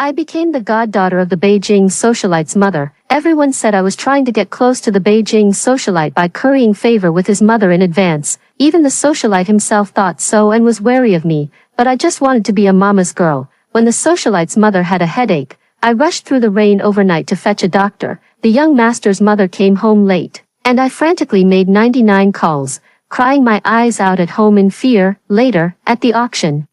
I became the goddaughter of the Beijing socialite's mother. Everyone said I was trying to get close to the Beijing socialite by currying favor with his mother in advance. Even the socialite himself thought so and was wary of me, but I just wanted to be a mama's girl. When the socialite's mother had a headache, I rushed through the rain overnight to fetch a doctor. The young master's mother came home late, and I frantically made 99 calls, crying my eyes out at home in fear. Later, at the auction,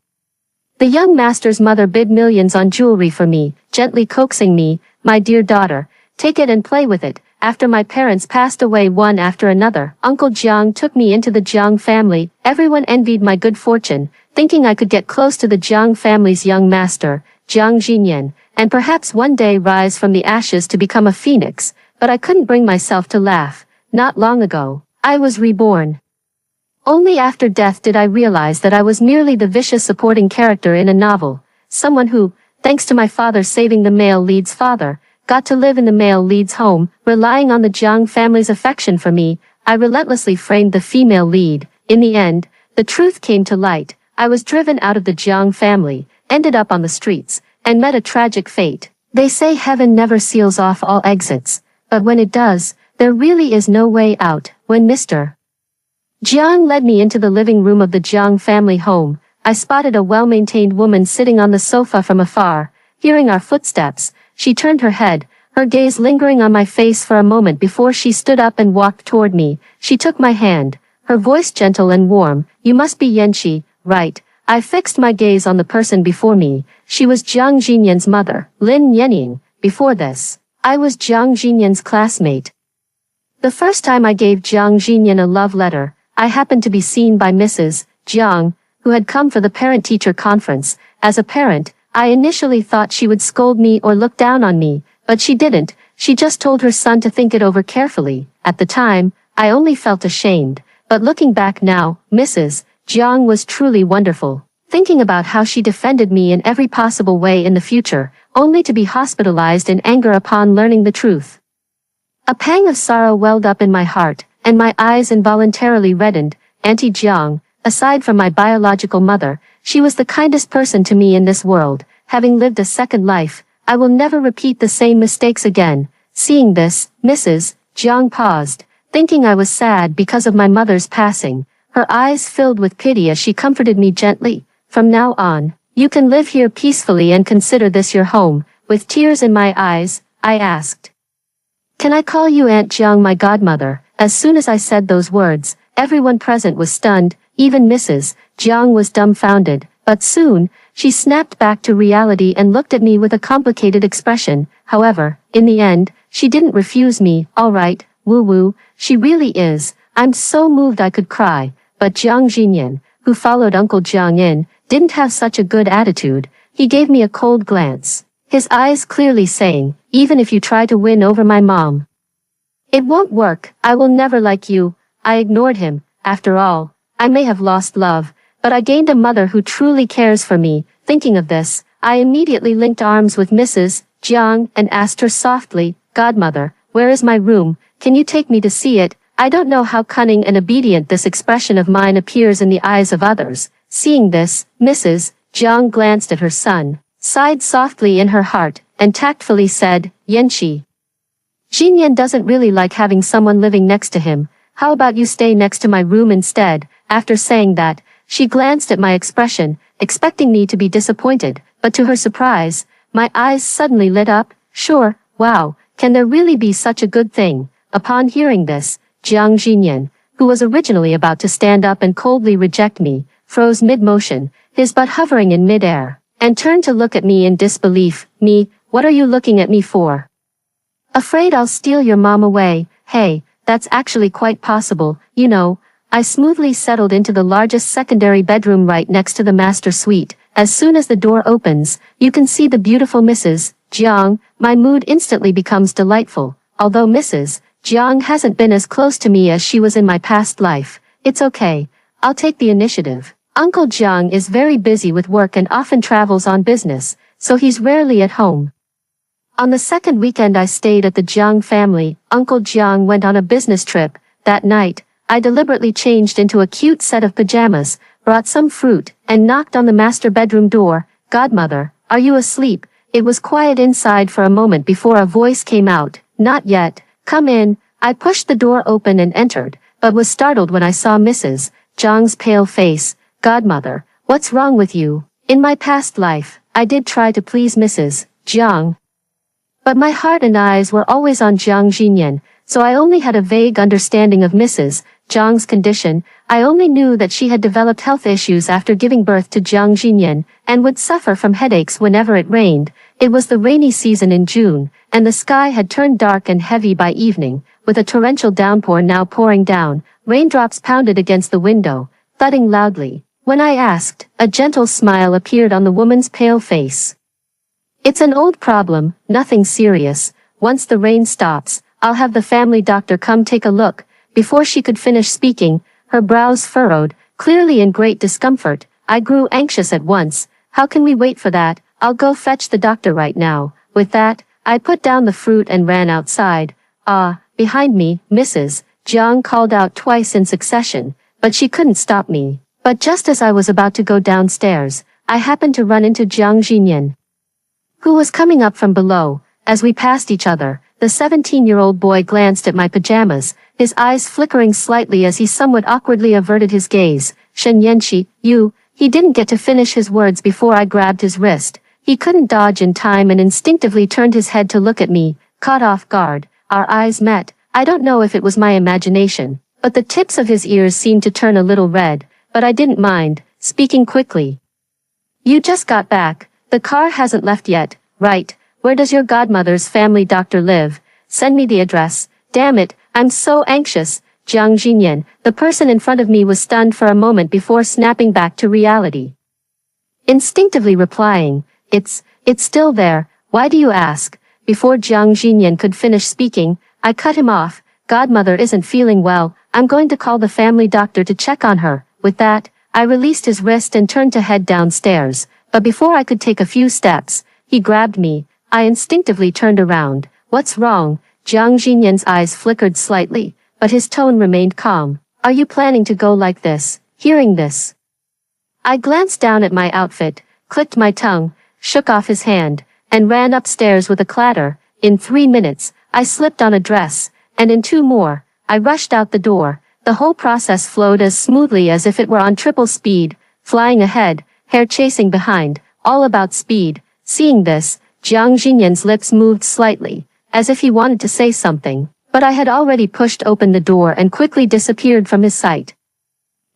the young master's mother bid millions on jewelry for me, gently coaxing me, "My dear daughter, take it and play with it." After my parents passed away one after another, Uncle Jiang took me into the Jiang family. Everyone envied my good fortune, thinking I could get close to the Jiang family's young master, Jiang Jinyan, and perhaps one day rise from the ashes to become a phoenix. But I couldn't bring myself to laugh. Not long ago, I was reborn. Only after death did I realize that I was merely the vicious supporting character in a novel, someone who, thanks to my father saving the male lead's father, got to live in the male lead's home. Relying on the Jiang family's affection for me, I relentlessly framed the female lead. In the end, the truth came to light. I was driven out of the Jiang family, ended up on the streets, and met a tragic fate. They say heaven never seals off all exits, but when it does, there really is no way out. When Mr. Jiang led me into the living room of the Jiang family home, I spotted a well-maintained woman sitting on the sofa from afar. Hearing our footsteps, she turned her head, her gaze lingering on my face for a moment before she stood up and walked toward me. She took my hand, her voice gentle and warm. "You must be Yanqi, right?" I fixed my gaze on the person before me. She was Jiang Jinyan's mother, Lin Yening. Before this, I was Jiang Jinyan's classmate. The first time I gave Jiang Jinyan a love letter, I happened to be seen by Mrs. Jiang, who had come for the parent-teacher conference. As a parent, I initially thought she would scold me or look down on me, but she didn't. She just told her son to think it over carefully. At the time, I only felt ashamed, but looking back now, Mrs. Jiang was truly wonderful. Thinking about how she defended me in every possible way in the future, only to be hospitalized in anger upon learning the truth. A pang of sorrow welled up in my heart, and my eyes involuntarily reddened. Auntie Jiang, aside from my biological mother, she was the kindest person to me in this world. Having lived a second life, I will never repeat the same mistakes again. Seeing this, Mrs. Jiang paused, thinking I was sad because of my mother's passing. Her eyes filled with pity as she comforted me gently. "From now on, you can live here peacefully and consider this your home." With tears in my eyes, I asked, "Can I call you Aunt Jiang, my godmother?" As soon as I said those words, everyone present was stunned. Even Mrs. Jiang was dumbfounded, but soon, she snapped back to reality and looked at me with a complicated expression. However, in the end, she didn't refuse me. "All right, woo-woo, she really is. I'm so moved I could cry." But Jiang Jinyan, who followed Uncle Jiang in, didn't have such a good attitude. He gave me a cold glance, his eyes clearly saying, "Even if you try to win over my mom, it won't work. I will never like you." I ignored him. After all, I may have lost love, but I gained a mother who truly cares for me. Thinking of this, I immediately linked arms with Mrs. Jiang and asked her softly, "Godmother, where is my room? Can you take me to see it?" I don't know how cunning and obedient this expression of mine appears in the eyes of others. Seeing this, Mrs. Jiang glanced at her son, sighed softly in her heart, and tactfully said, "Yanqi, Jinyan doesn't really like having someone living next to him. How about you stay next to my room instead?" After saying that, she glanced at my expression, expecting me to be disappointed, but to her surprise, my eyes suddenly lit up. "Sure, wow, can there really be such a good thing?" Upon hearing this, Jiang Jinyan, who was originally about to stand up and coldly reject me, froze mid-motion, his butt hovering in mid-air, and turned to look at me in disbelief. "Me? What are you looking at me for? Afraid I'll steal your mom away? Hey, that's actually quite possible, you know." I smoothly settled into the largest secondary bedroom right next to the master suite. As soon as the door opens, you can see the beautiful Mrs. Jiang. My mood instantly becomes delightful. Although Mrs. Jiang hasn't been as close to me as she was in my past life, it's okay. I'll take the initiative. Uncle Jiang is very busy with work and often travels on business, so he's rarely at home. On the second weekend I stayed at the Jiang family. Uncle Jiang went on a business trip. That night, I deliberately changed into a cute set of pajamas, brought some fruit, and knocked on the master bedroom door. "Godmother, are you asleep?" It was quiet inside for a moment before a voice came out. Not yet. Come in. I pushed the door open and entered, but was startled when I saw Mrs. Jiang's pale face. Godmother, what's wrong with you? In my past life, I did try to please Mrs. Jiang, but my heart and eyes were always on Jiang Jinyan, so I only had a vague understanding of Mrs. Jiang's condition. I only knew that she had developed health issues after giving birth to Jiang Jinyan, and would suffer from headaches whenever it rained. It was the rainy season in June, and the sky had turned dark and heavy by evening, with a torrential downpour now pouring down. Raindrops pounded against the window, thudding loudly. When I asked, a gentle smile appeared on the woman's pale face. It's an old problem, nothing serious. Once the rain stops, I'll have the family doctor come take a look. Before she could finish speaking, her brows furrowed, clearly in great discomfort. I grew anxious at once. How can we wait for that? I'll go fetch the doctor right now. With that, I put down the fruit and ran outside. Behind me, Mrs. Jiang called out twice in succession, but she couldn't stop me. But just as I was about to go downstairs, I happened to run into Jiang Jinyan, who was coming up from below. As we passed each other, the 17-year-old boy glanced at my pajamas, his eyes flickering slightly as he somewhat awkwardly averted his gaze. Shen Yanqi, you. He didn't get to finish his words before I grabbed his wrist. He couldn't dodge in time and instinctively turned his head to look at me, caught off guard. Our eyes met. I don't know if it was my imagination, but the tips of his ears seemed to turn a little red, but I didn't mind, speaking quickly. You just got back. The car hasn't left yet, right? Where does your godmother's family doctor live? Send me the address. Damn it, I'm so anxious. Jiang Jinyan, the person in front of me, was stunned for a moment before snapping back to reality, instinctively replying, It's still there. Why do you ask? Before Jiang Jinyan could finish speaking, I cut him off. Godmother isn't feeling well. I'm going to call the family doctor to check on her. With that, I released his wrist and turned to head downstairs. But before I could take a few steps, he grabbed me. I instinctively turned around. What's wrong? Jiang Jinyan's eyes flickered slightly, but his tone remained calm. Are you planning to go like this? Hearing this, I glanced down at my outfit, clicked my tongue, shook off his hand, and ran upstairs with a clatter. In 3 minutes, I slipped on a dress, and in 2 more, I rushed out the door. The whole process flowed as smoothly as if it were on triple speed, flying ahead, hair chasing behind, all about speed. Seeing this, Jiang Jinyan's lips moved slightly, as if he wanted to say something, but I had already pushed open the door and quickly disappeared from his sight,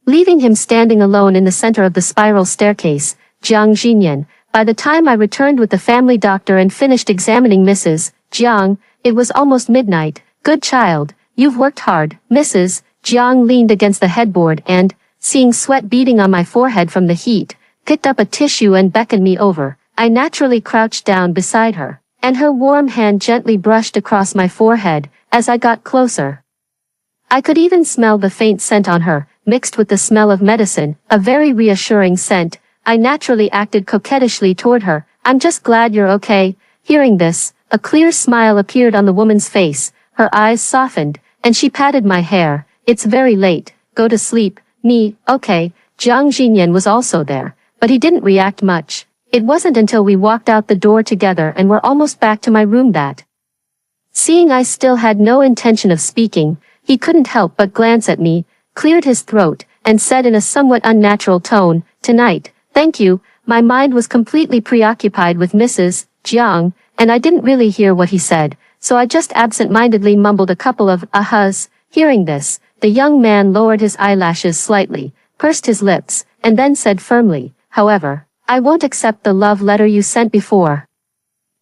leaving him standing alone in the center of the spiral staircase. Jiang Jinyan. By the time I returned with the family doctor and finished examining Mrs. Jiang, it was almost midnight. Good child, you've worked hard. Mrs. Jiang leaned against the headboard and, seeing sweat beading on my forehead from the heat, picked up a tissue and beckoned me over. I naturally crouched down beside her, and her warm hand gently brushed across my forehead. As I got closer, I could even smell the faint scent on her, mixed with the smell of medicine, a very reassuring scent. I naturally acted coquettishly toward her. I'm just glad you're okay. Hearing this, a clear smile appeared on the woman's face. Her eyes softened, and she patted my hair. It's very late. Go to sleep. Me, okay. Jiang Jinyan was also there, but he didn't react much. It wasn't until we walked out the door together and were almost back to my room that, seeing I still had no intention of speaking, he couldn't help but glance at me, cleared his throat, and said in a somewhat unnatural tone, Tonight, thank you. My mind was completely preoccupied with Mrs. Jiang, and I didn't really hear what he said, so I just absent-mindedly mumbled a couple of ahas. Hearing this, the young man lowered his eyelashes slightly, pursed his lips, and then said firmly, However, I won't accept the love letter you sent before.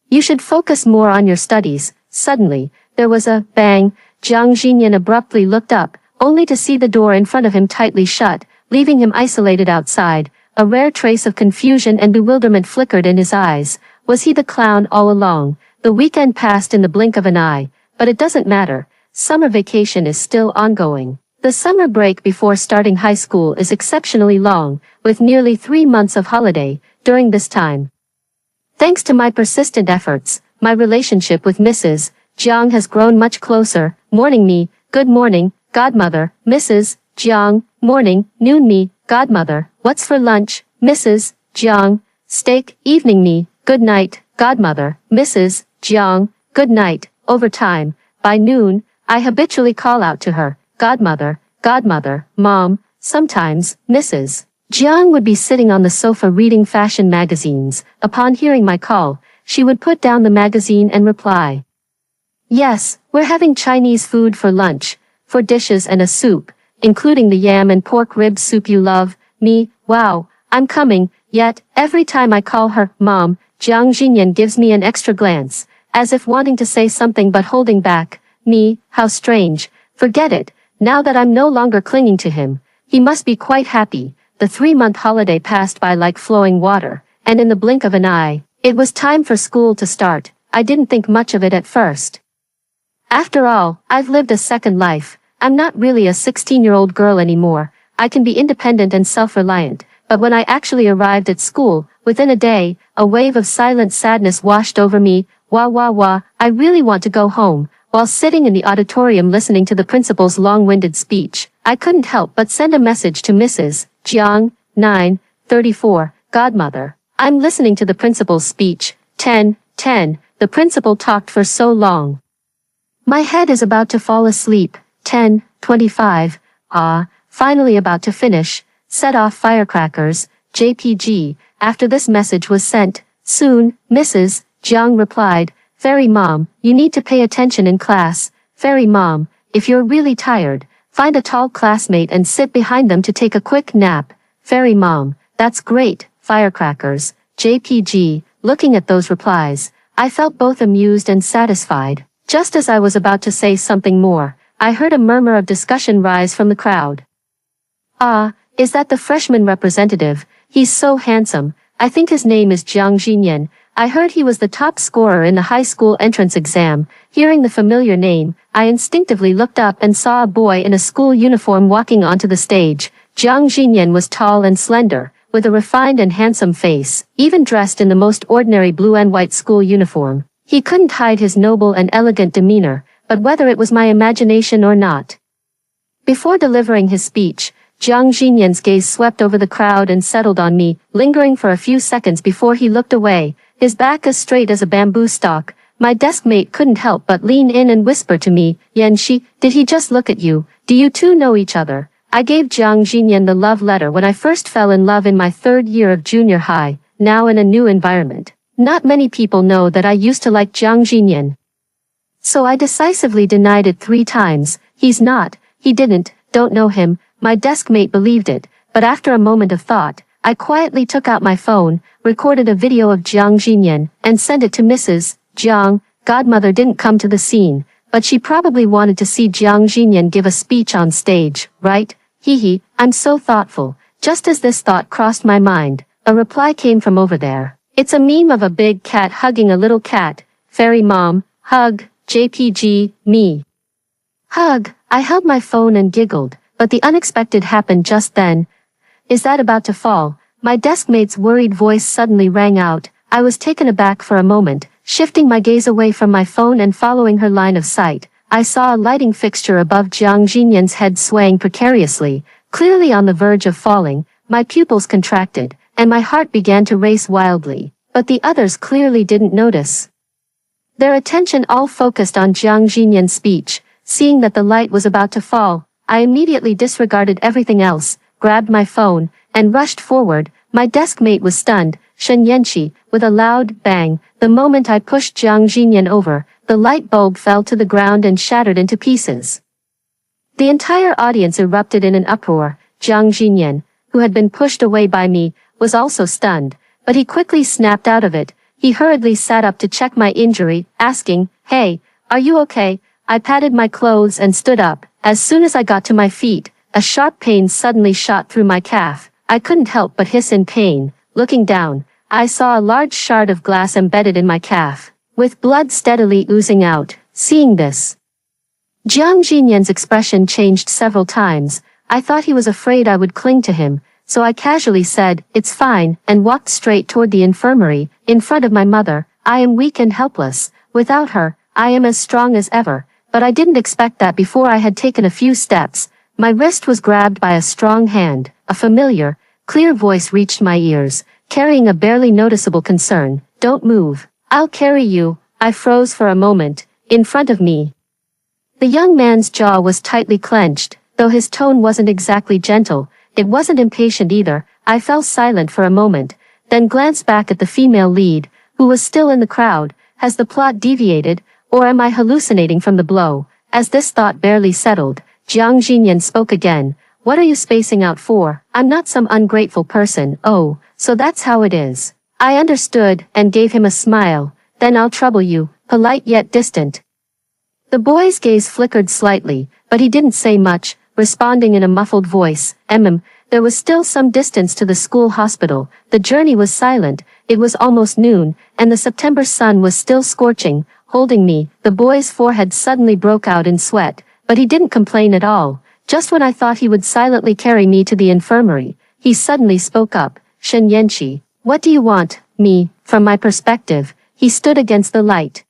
You should focus more on your studies. Suddenly, there was a bang. Jiang Jinyan abruptly looked up, only to see the door in front of him tightly shut, leaving him isolated outside. A rare trace of confusion and bewilderment flickered in his eyes. Was he the clown all along? The weekend passed in the blink of an eye, but it doesn't matter. Summer vacation is still ongoing. The summer break before starting high school is exceptionally long, with nearly 3 months of holiday. During this time, thanks to my persistent efforts, my relationship with Mrs. Jiang has grown much closer. Morning me, good morning, godmother. Mrs. Jiang, morning, noon me, godmother. What's for lunch? Mrs. Jiang, steak. Evening me, good night, Godmother, Mrs. Jiang, good night. Over time, by noon, I habitually call out to her, Godmother, Godmother, Mom. Sometimes, Mrs. Jiang would be sitting on the sofa reading fashion magazines. Upon hearing my call, she would put down the magazine and reply, Yes, we're having Chinese food for lunch, 4 dishes and a soup, including the yam and pork rib soup you love. Me, wow, I'm coming. Yet, every time I call her, Mom, Jiang Xinyan gives me an extra glance, as if wanting to say something but holding back. Me, how strange. Forget it, now that I'm no longer clinging to him. He must be quite happy. The 3-month holiday passed by like flowing water, and in the blink of an eye, it was time for school to start. I didn't think much of it at first. After all, I've lived a second life. I'm not really a 16-year-old girl anymore. I can be independent and self-reliant. But when I actually arrived at school, within a day, a wave of silent sadness washed over me. Wah wah wah, I really want to go home. While sitting in the auditorium listening to the principal's long-winded speech, I couldn't help but send a message to Mrs. Jiang, 9:34, Godmother. I'm listening to the principal's speech. 10:10, the principal talked for so long. My head is about to fall asleep. 10:25, finally about to finish. Set off firecrackers. JPG. After this message was sent, soon, Mrs. Jiang replied, Fairy Mom, you need to pay attention in class. Fairy Mom, if you're really tired, find a tall classmate and sit behind them to take a quick nap. Fairy Mom, that's great. Firecrackers. JPG. Looking at those replies, I felt both amused and satisfied. Just as I was about to say something more, I heard a murmur of discussion rise from the crowd. Is that the freshman representative? He's so handsome. I think his name is Jiang Xinyan. I heard he was the top scorer in the high school entrance exam. Hearing the familiar name, I instinctively looked up and saw a boy in a school uniform walking onto the stage. Jiang Xinyan was tall and slender, with a refined and handsome face, even dressed in the most ordinary blue and white school uniform. He couldn't hide his noble and elegant demeanor, but whether it was my imagination or not. Before delivering his speech, Jiang Xinyan's gaze swept over the crowd and settled on me, lingering for a few seconds before he looked away, his back as straight as a bamboo stalk. My deskmate couldn't help but lean in and whisper to me, Yanxi, did he just look at you? Do you two know each other? I gave Jiang Xinyan the love letter when I first fell in love in my 3rd year of junior high, now in a new environment. Not many people know that I used to like Jiang Xinyan. So I decisively denied it 3 times. He's not, he didn't, don't know him. My deskmate believed it, but after a moment of thought, I quietly took out my phone, recorded a video of Jiang Xinyan, and sent it to Mrs. Jiang. Godmother didn't come to the scene, but she probably wanted to see Jiang Xinyan give a speech on stage, right? Hee, I'm so thoughtful. Just as this thought crossed my mind, a reply came from over there. It's a meme of a big cat hugging a little cat. Fairy Mom, hug. JPG, me. Hug. I held my phone and giggled, but the unexpected happened just then. Is that about to fall? My deskmate's worried voice suddenly rang out. I was taken aback for a moment, shifting my gaze away from my phone and following her line of sight. I saw a lighting fixture above Jiang Xinyan's head swaying precariously, clearly on the verge of falling. My pupils contracted, and my heart began to race wildly, but the others clearly didn't notice. Their attention all focused on Jiang Xinyan's speech. Seeing that the light was about to fall, I immediately disregarded everything else, grabbed my phone, and rushed forward. My deskmate was stunned. Shen Yanxi, with a loud bang, the moment I pushed Jiang Xinyan over, the light bulb fell to the ground and shattered into pieces. The entire audience erupted in an uproar. Jiang Xinyan, who had been pushed away by me, was also stunned, but he quickly snapped out of it. He hurriedly sat up to check my injury, asking, Hey, are you okay? I patted my clothes and stood up. As soon as I got to my feet, a sharp pain suddenly shot through my calf. I couldn't help but hiss in pain. Looking down, I saw a large shard of glass embedded in my calf, with blood steadily oozing out. Seeing this, Jiang Xinyan's expression changed several times. I thought he was afraid I would cling to him, so I casually said, It's fine, and walked straight toward the infirmary. In front of my mother, I am weak and helpless. Without her, I am as strong as ever. But I didn't expect that before I had taken a few steps. My wrist was grabbed by a strong hand. A familiar, clear voice reached my ears, carrying a barely noticeable concern. Don't move. I'll carry you. I froze for a moment. In front of me. The young man's jaw was tightly clenched, though his tone wasn't exactly gentle. It wasn't impatient either. I fell silent for a moment, then glanced back at the female lead, who was still in the crowd. Has the plot deviated, or am I hallucinating from the blow? As this thought barely settled, Jiang Jinyan spoke again. What are you spacing out for? I'm not some ungrateful person. Oh, so that's how it is. I understood, and gave him a smile. Then I'll trouble you, polite yet distant. The boy's gaze flickered slightly, but he didn't say much, responding in a muffled voice. There was still some distance to the school hospital. The journey was silent. It was almost noon, and the September sun was still scorching. Holding me, the boy's forehead suddenly broke out in sweat, but he didn't complain at all. Just when I thought he would silently carry me to the infirmary, he suddenly spoke up. Shen Yanqi, what do you want? Me, from my perspective, he stood against the light.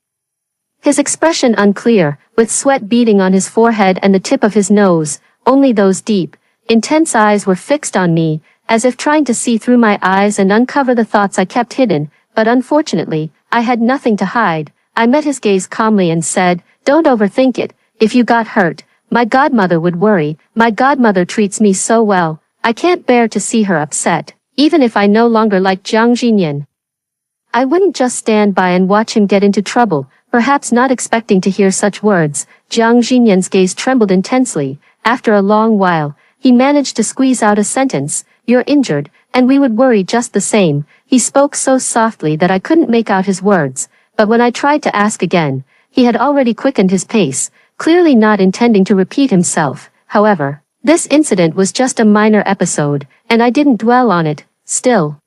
His expression unclear, with sweat beading on his forehead and the tip of his nose. Only those deep, intense eyes were fixed on me, as if trying to see through my eyes and uncover the thoughts I kept hidden, but unfortunately, I had nothing to hide. I met his gaze calmly and said, don't overthink it. If you got hurt, my godmother would worry. My godmother treats me so well. I can't bear to see her upset, even if I no longer like Jiang Jinyan. I wouldn't just stand by and watch him get into trouble, perhaps not expecting to hear such words. Jiang Jinyan's gaze trembled intensely. After a long while, he managed to squeeze out a sentence. You're injured, and we would worry just the same. He spoke so softly that I couldn't make out his words, but when I tried to ask again, he had already quickened his pace, clearly not intending to repeat himself. However, this incident was just a minor episode, and I didn't dwell on it. Still,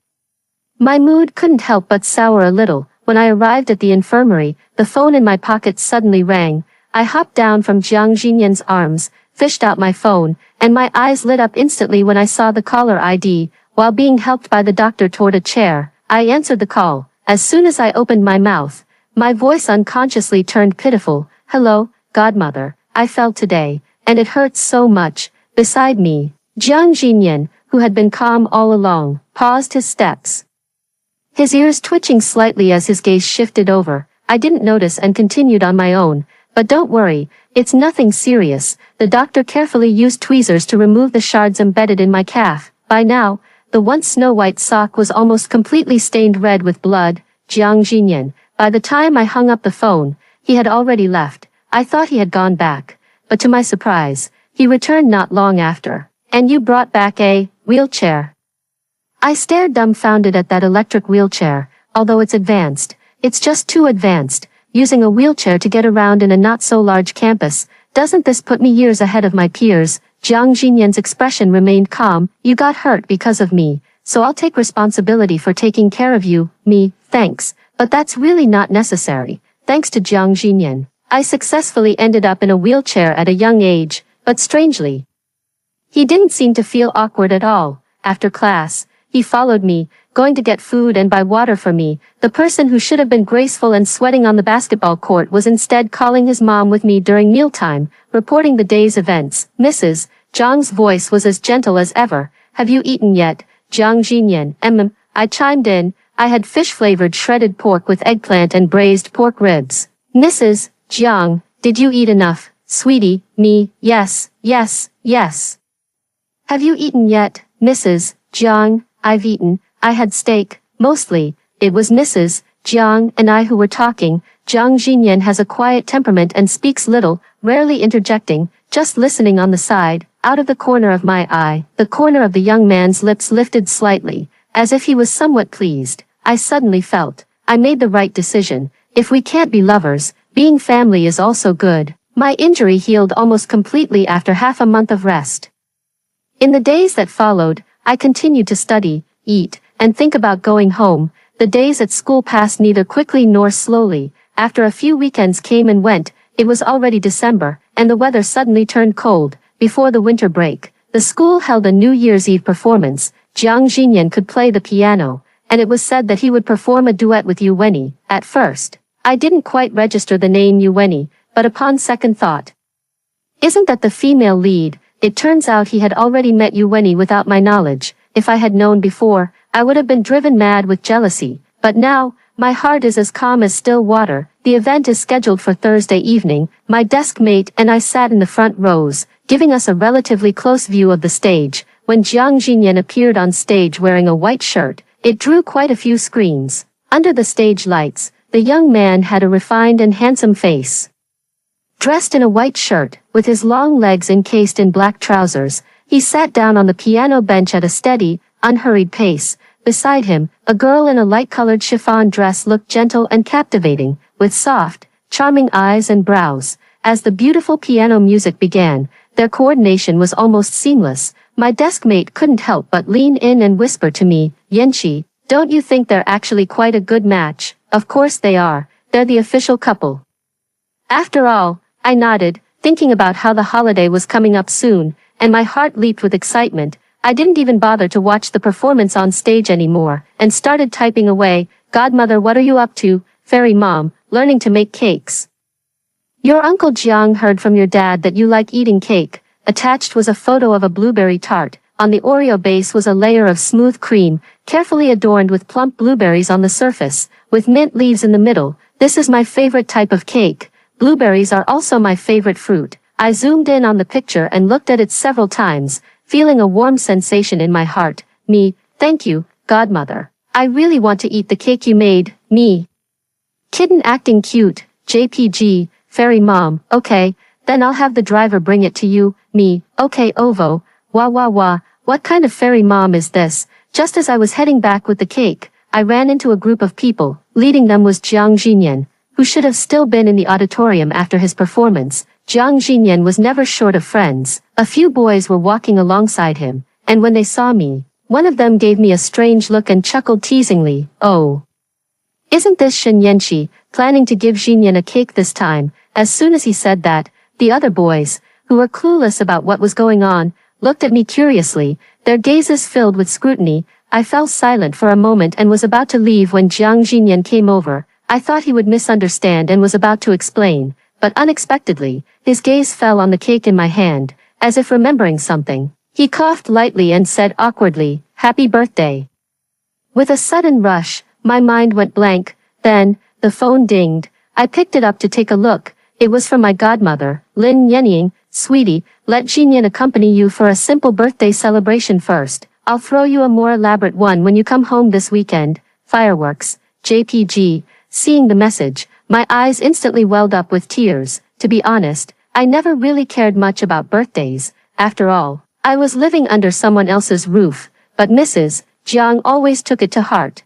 my mood couldn't help but sour a little. When I arrived at the infirmary, the phone in my pocket suddenly rang. I hopped down from Jiang Jinyan's arms, fished out my phone, and my eyes lit up instantly when I saw the caller ID. While being helped by the doctor toward a chair, I answered the call. As soon as I opened my mouth, my voice unconsciously turned pitiful. Hello, godmother, I fell today, and it hurts so much. Beside me, Jiang Jinyan, who had been calm all along, paused his steps. His ears twitching slightly as his gaze shifted over. I didn't notice and continued on my own. But don't worry, it's nothing serious. The doctor carefully used tweezers to remove the shards embedded in my calf. By now, the once snow-white sock was almost completely stained red with blood. Jiang Jinyan. By the time I hung up the phone, he had already left. I thought he had gone back, but to my surprise, he returned not long after. And you brought back a wheelchair. I stared dumbfounded at that electric wheelchair. Although it's advanced, it's just too advanced. Using a wheelchair to get around in a not-so-large campus, doesn't this put me years ahead of my peers? Jiang Jinyan's expression remained calm. You got hurt because of me, so I'll take responsibility for taking care of you. Me, thanks, but that's really not necessary. Thanks to Jiang Jinyan, I successfully ended up in a wheelchair at a young age, but strangely, he didn't seem to feel awkward at all. After class, he followed me, going to get food and buy water for me. The person who should have been graceful and sweating on the basketball court was instead calling his mom with me during mealtime, reporting the day's events. Mrs. Zhang's voice was as gentle as ever. Have you eaten yet? Jiang Jinyan. I chimed in. I had fish-flavored shredded pork with eggplant and braised pork ribs. Mrs. Jiang, did you eat enough? Sweetie, me, yes, yes, yes. Have you eaten yet, Mrs. Jiang? I've eaten. I had steak, mostly. It was Mrs. Jiang and I who were talking. Jiang Jinyan has a quiet temperament and speaks little, rarely interjecting, just listening on the side. Out of the corner of my eye, the corner of the young man's lips lifted slightly, as if he was somewhat pleased. I suddenly felt, I made the right decision. If we can't be lovers, being family is also good. My injury healed almost completely after half a month of rest. In the days that followed, I continued to study, eat, and think about going home. The days at school passed neither quickly nor slowly. After a few weekends came and went, it was already December, and the weather suddenly turned cold. Before the winter break, the school held a New Year's Eve performance. Jiang Jinyan could play the piano, and it was said that he would perform a duet with Yu Wenyi. At first, I didn't quite register the name Yu Wenyi, but upon second thought, isn't that the female lead? It turns out he had already met Yu Wenyi without my knowledge. If I had known before, I would have been driven mad with jealousy, but now, My heart is as calm as still water. The event is scheduled for Thursday evening. My desk mate and I sat in the front rows, giving us a relatively close view of the stage. When Jiang Jinyan appeared on stage wearing a white shirt, it drew quite a few screens. Under the stage lights, the young man had a refined and handsome face. Dressed in a white shirt, with his long legs encased in black trousers, he sat down on the piano bench at a steady, unhurried pace. Beside him, a girl in a light-colored chiffon dress looked gentle and captivating, with soft, charming eyes and brows. As the beautiful piano music began, their coordination was almost seamless. My desk mate couldn't help but lean in and whisper to me, "Yanqi, don't you think they're actually quite a good match?" "Of course they are. They're the official couple." After all, I nodded, thinking about how the holiday was coming up soon, and my heart leaped with excitement. I didn't even bother to watch the performance on stage anymore, and started typing away. "Godmother, what are you up to?" "Fairy mom, learning to make cakes." "Your Uncle Jiang heard from your dad that you like eating cake." Attached was a photo of a blueberry tart. On the Oreo base was a layer of smooth cream, carefully adorned with plump blueberries on the surface, with mint leaves in the middle. "This is my favorite type of cake. Blueberries are also my favorite fruit." I zoomed in on the picture and looked at it several times, feeling a warm sensation in my heart. "Me, thank you, Godmother. I really want to eat the cake you made." "Me. Kitten acting cute, JPG, Fairy mom, okay, then I'll have the driver bring it to you." "Me, okay Ovo, wah wah wah, what kind of fairy mom is this?" Just as I was heading back with the cake, I ran into a group of people. Leading them was Jiang Jinyan, who should have still been in the auditorium after his performance. Jiang Jinyan was never short of friends. A few boys were walking alongside him, and when they saw me, one of them gave me a strange look and chuckled teasingly. "Oh, isn't this Shen Yanqi, planning to give Jinyan a cake this time?" As soon as he said that, the other boys, who were clueless about what was going on, looked at me curiously, their gazes filled with scrutiny. I fell silent for a moment and was about to leave when Jiang Jinyan came over. I thought he would misunderstand and was about to explain, but unexpectedly, his gaze fell on the cake in my hand, as if remembering something. He coughed lightly and said awkwardly, "Happy birthday." With a sudden rush, my mind went blank. Then, the phone dinged. I picked it up to take a look. It was from my godmother, Lin Yenying. "Sweetie, let Jinyan accompany you for a simple birthday celebration first. I'll throw you a more elaborate one when you come home this weekend. Fireworks, JPG." Seeing the message, my eyes instantly welled up with tears. To be honest, I never really cared much about birthdays. After all, I was living under someone else's roof, but Mrs. Jiang always took it to heart.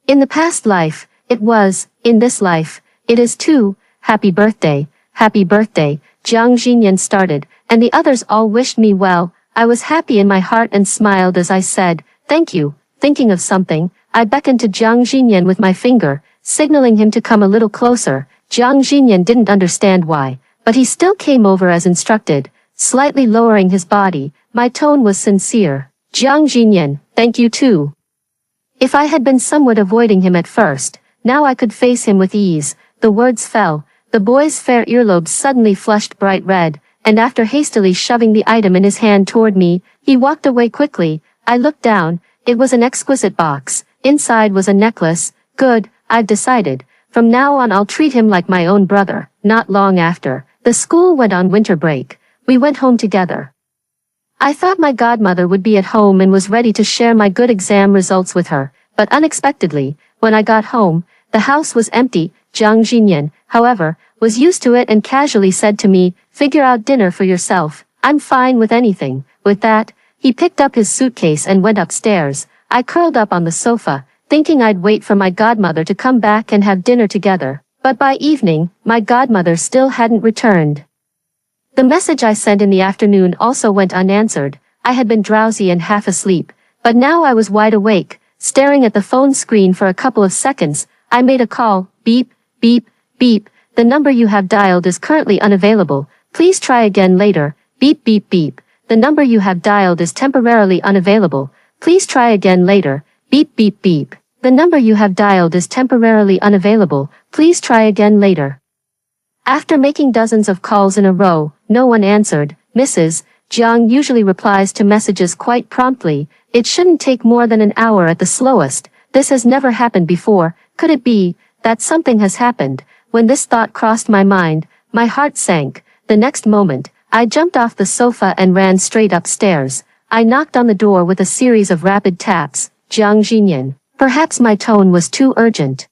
In the past life, it was. In this life, it is too. "Happy birthday, happy birthday," Jiang Jinyan started, and the others all wished me well. I was happy in my heart and smiled as I said, "Thank you." Thinking of something, I beckoned to Jiang Jinyan with my finger, signaling him to come a little closer. Jiang Jinyan didn't understand why, but he still came over as instructed, slightly lowering his body. My tone was sincere. "Jiang Jinyan, thank you too." If I had been somewhat avoiding him at first, now I could face him with ease. The words fell. The boy's fair earlobes suddenly flushed bright red, and after hastily shoving the item in his hand toward me, he walked away quickly. I looked down. It was an exquisite box. Inside was a necklace. Good, I've decided. From now on I'll treat him like my own brother. Not long after, the school went on winter break. We went home together. I thought my godmother would be at home and was ready to share my good exam results with her, but unexpectedly, when I got home, the house was empty. Jiang Jinyan, however, was used to it and casually said to me, "Figure out dinner for yourself. I'm fine with anything." With that, he picked up his suitcase and went upstairs. I curled up on the sofa, thinking I'd wait for my godmother to come back and have dinner together. But by evening, my godmother still hadn't returned. The message I sent in the afternoon also went unanswered. I had been drowsy and half asleep, but now I was wide awake, staring at the phone screen for a couple of seconds. I made a call. Beep, beep, beep. "The number you have dialed is currently unavailable. Please try again later." Beep, beep, beep. "The number you have dialed is temporarily unavailable. Please try again later." Beep, beep, beep. "The number you have dialed is temporarily unavailable. Please try again later." After making dozens of calls in a row, no one answered. Mrs. Jiang usually replies to messages quite promptly. It shouldn't take more than an hour at the slowest. This has never happened before. Could it be that something has happened? When this thought crossed my mind, my heart sank. The next moment, I jumped off the sofa and ran straight upstairs. I knocked on the door with a series of rapid taps. Jiang Jinyan. Perhaps my tone was too urgent.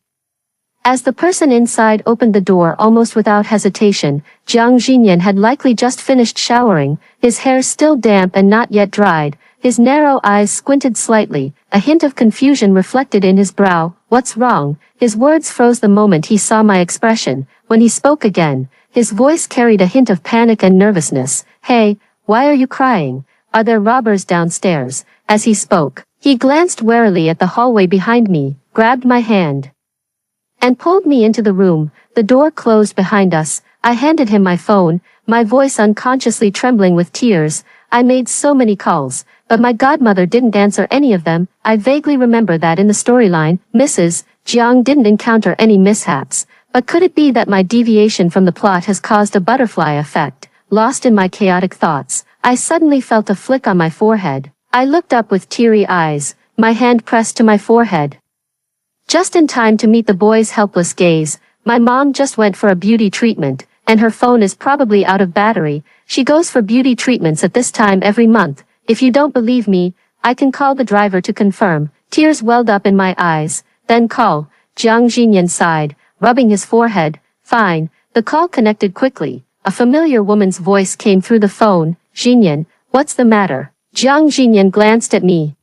As the person inside opened the door almost without hesitation, Jiang Jinyan had likely just finished showering, his hair still damp and not yet dried, his narrow eyes squinted slightly, a hint of confusion reflected in his brow. What's wrong? His words froze the moment he saw my expression. When he spoke again, his voice carried a hint of panic and nervousness. Hey, why are you crying? Are there robbers downstairs? As he spoke, he glanced warily at the hallway behind me, grabbed my hand, and pulled me into the room. The door closed behind us. I handed him my phone, my voice unconsciously trembling with tears. I made so many calls, but my godmother didn't answer any of them. I vaguely remember that in the storyline, Mrs. Jiang didn't encounter any mishaps. But could it be that my deviation from the plot has caused a butterfly effect? Lost in my chaotic thoughts, I suddenly felt a flick on my forehead. I looked up with teary eyes, my hand pressed to my forehead. Just in time to meet the boy's helpless gaze. My mom just went for a beauty treatment, and her phone is probably out of battery. She goes for beauty treatments at this time every month. If you don't believe me, I can call the driver to confirm. Tears welled up in my eyes. Then call. Jiang Jinyan sighed, rubbing his forehead. Fine. The call connected quickly. A familiar woman's voice came through the phone. Jinyan, what's the matter? Jiang Jinyan glanced at me,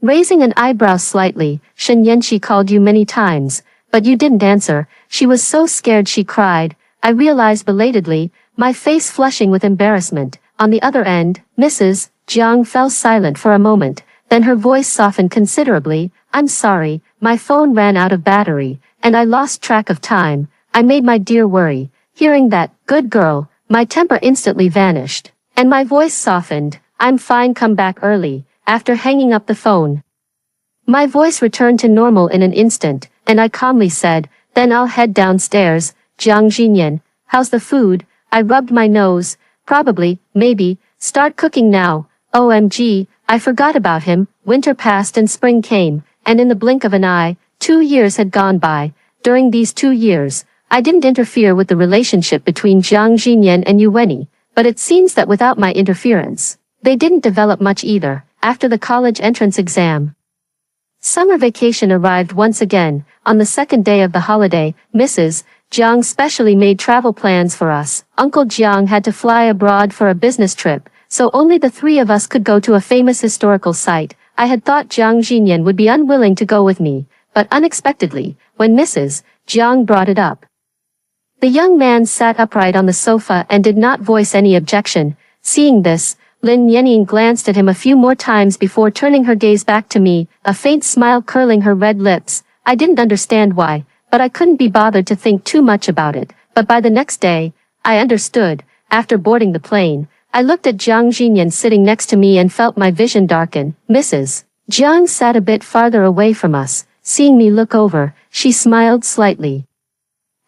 raising an eyebrow slightly. Shen Yanqi called you many times, but you didn't answer. She was so scared she cried. I realized belatedly, my face flushing with embarrassment. On the other end, Mrs. Jiang fell silent for a moment, then her voice softened considerably. I'm sorry, my phone ran out of battery, and I lost track of time. I made my dear worry. Hearing that, good girl, my temper instantly vanished, and my voice softened. I'm fine, come back early. After hanging up the phone, my voice returned to normal in an instant, and I calmly said, then I'll head downstairs. Jiang Jinyan, how's the food? I rubbed my nose. Probably, maybe, start cooking now. OMG, I forgot about him. Winter passed and spring came, and in the blink of an eye, 2 years had gone by. During these 2 years, I didn't interfere with the relationship between Jiang Jinyan and Yuweni, but it seems that without my interference, they didn't develop much either. After the college entrance exam, summer vacation arrived once again. On the second day of the holiday, Mrs. Jiang specially made travel plans for us. Uncle Jiang had to fly abroad for a business trip, so only the three of us could go to a famous historical site. I had thought Jiang Jinyan would be unwilling to go with me, but unexpectedly, when Mrs. Jiang brought it up, the young man sat upright on the sofa and did not voice any objection. Seeing this, Lin Yanning glanced at him a few more times before turning her gaze back to me, a faint smile curling her red lips. I didn't understand why, but I couldn't be bothered to think too much about it. But by the next day, I understood. After boarding the plane, I looked at Jiang Jinyan sitting next to me and felt my vision darken. Mrs. Jiang sat a bit farther away from us. Seeing me look over, she smiled slightly,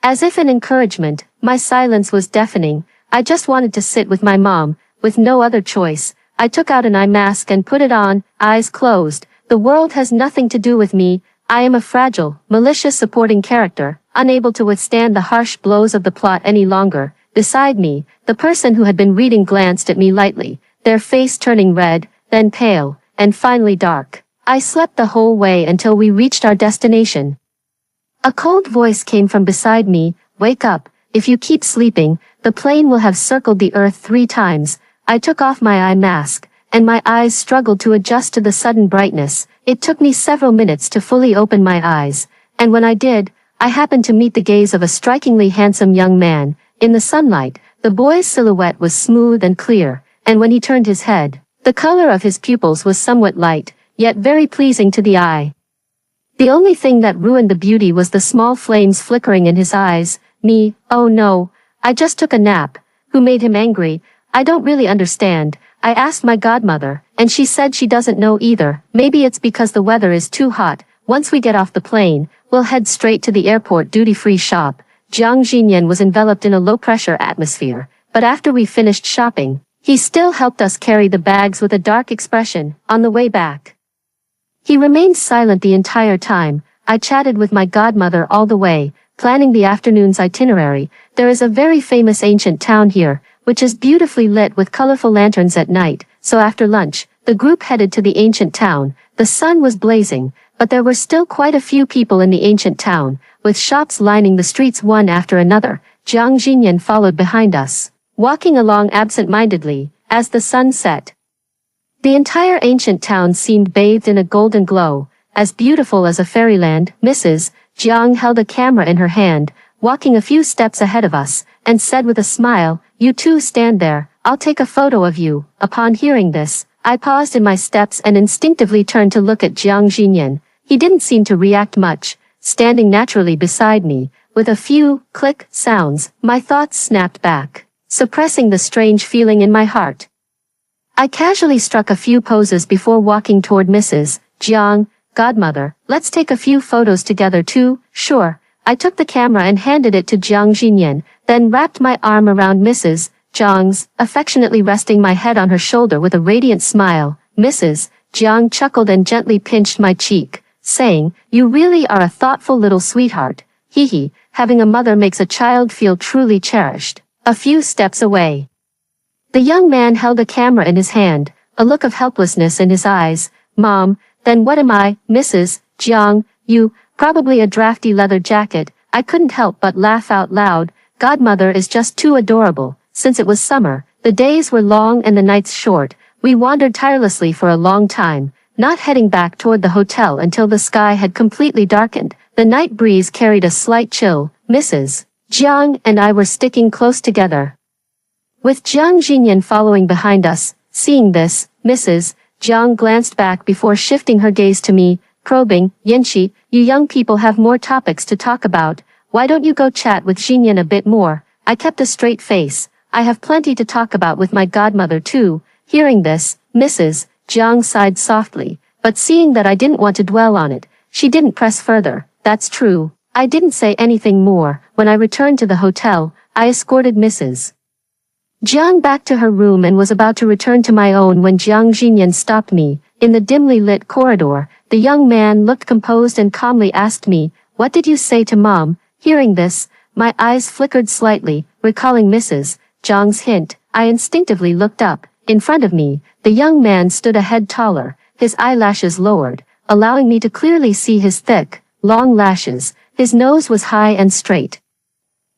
as if in encouragement. My silence was deafening. I just wanted to sit with my mom. With no other choice, I took out an eye mask and put it on, eyes closed. The world has nothing to do with me. I am a fragile, malicious supporting character, unable to withstand the harsh blows of the plot any longer. Beside me, the person who had been reading glanced at me lightly, their face turning red, then pale, and finally dark. I slept the whole way until we reached our destination. A cold voice came from beside me. Wake up. If you keep sleeping, the plane will have circled the earth 3 times. I took off my eye mask, and my eyes struggled to adjust to the sudden brightness. It took me several minutes to fully open my eyes, and when I did, I happened to meet the gaze of a strikingly handsome young man. In the sunlight, the boy's silhouette was smooth and clear, and when he turned his head, the color of his pupils was somewhat light, yet very pleasing to the eye. The only thing that ruined the beauty was the small flames flickering in his eyes. Me, oh no, I just took a nap. Who made him angry? I don't really understand. I asked my godmother, and she said she doesn't know either. Maybe it's because the weather is too hot. Once we get off the plane, we'll head straight to the airport duty-free shop. Jiang Jinyan was enveloped in a low-pressure atmosphere, but after we finished shopping, he still helped us carry the bags with a dark expression. On the way back, he remained silent the entire time. I chatted with my godmother all the way, planning the afternoon's itinerary. There is a very famous ancient town here, which is beautifully lit with colorful lanterns at night, so after lunch, the group headed to the ancient town. The sun was blazing, but there were still quite a few people in the ancient town, with shops lining the streets one after another. Jiang Xinyan followed behind us, walking along absent-mindedly, as the sun set. The entire ancient town seemed bathed in a golden glow, as beautiful as a fairyland. Mrs. Jiang held a camera in her hand, walking a few steps ahead of us, and said with a smile, "You two stand there, I'll take a photo of you." Upon hearing this, I paused in my steps and instinctively turned to look at Jiang Xinyan. He didn't seem to react much, standing naturally beside me. With a few click sounds, my thoughts snapped back, suppressing the strange feeling in my heart. I casually struck a few poses before walking toward Mrs. Jiang. "Godmother, let's take a few photos together too." "Sure." I took the camera and handed it to Jiang Xinyan, then wrapped my arm around Mrs. Jiang's, affectionately resting my head on her shoulder with a radiant smile. Mrs. Jiang chuckled and gently pinched my cheek, saying, "You really are a thoughtful little sweetheart. Hee. Having a mother makes a child feel truly cherished." A few steps away, the young man held a camera in his hand, a look of helplessness in his eyes. "Mom, then what am I?" "Mrs. Jiang, you, probably a drafty leather jacket." I couldn't help but laugh out loud. Godmother is just too adorable. Since it was summer, the days were long and the nights short. We wandered tirelessly for a long time, not heading back toward the hotel until the sky had completely darkened. The night breeze carried a slight chill. Mrs. Jiang and I were sticking close together, with Jiang Xinyan following behind us. Seeing this, Mrs. Jiang glanced back before shifting her gaze to me, probing. "Yanqi, you young people have more topics to talk about. Why don't you go chat with Xinyan a bit more?" I kept a straight face. "I have plenty to talk about with my godmother too." Hearing this, Mrs. Jiang sighed softly, but seeing that I didn't want to dwell on it, she didn't press further. "That's true." I didn't say anything more. When I returned to the hotel, I escorted Mrs. Jiang back to her room and was about to return to my own when Jiang Xinyan stopped me. In the dimly lit corridor, the young man looked composed and calmly asked me, "What did you say to Mom?" Hearing this, my eyes flickered slightly, recalling Mrs. Jiang's hint. I instinctively looked up. In front of me, the young man stood a head taller, his eyelashes lowered, allowing me to clearly see his thick, long lashes. His nose was high and straight,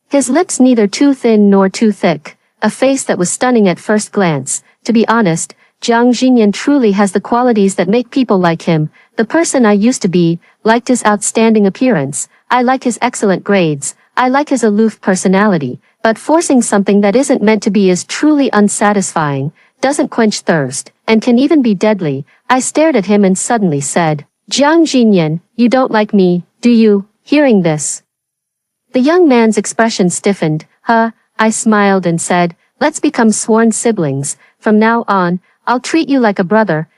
his lips neither too thin nor too thick. A face that was stunning at first glance. To be honest, Jiang Xinyan truly has the qualities that make people like him. The person I used to be, liked his outstanding appearance. I like his excellent grades. I like his aloof personality. But forcing something that isn't meant to be is truly unsatisfying, doesn't quench thirst, and can even be deadly. I stared at him and suddenly said, "Jiang Xinyan, you don't like me, do you?" Hearing this, the young man's expression stiffened. I smiled and said, "Let's become sworn siblings. From now on, I'll treat you like a brother."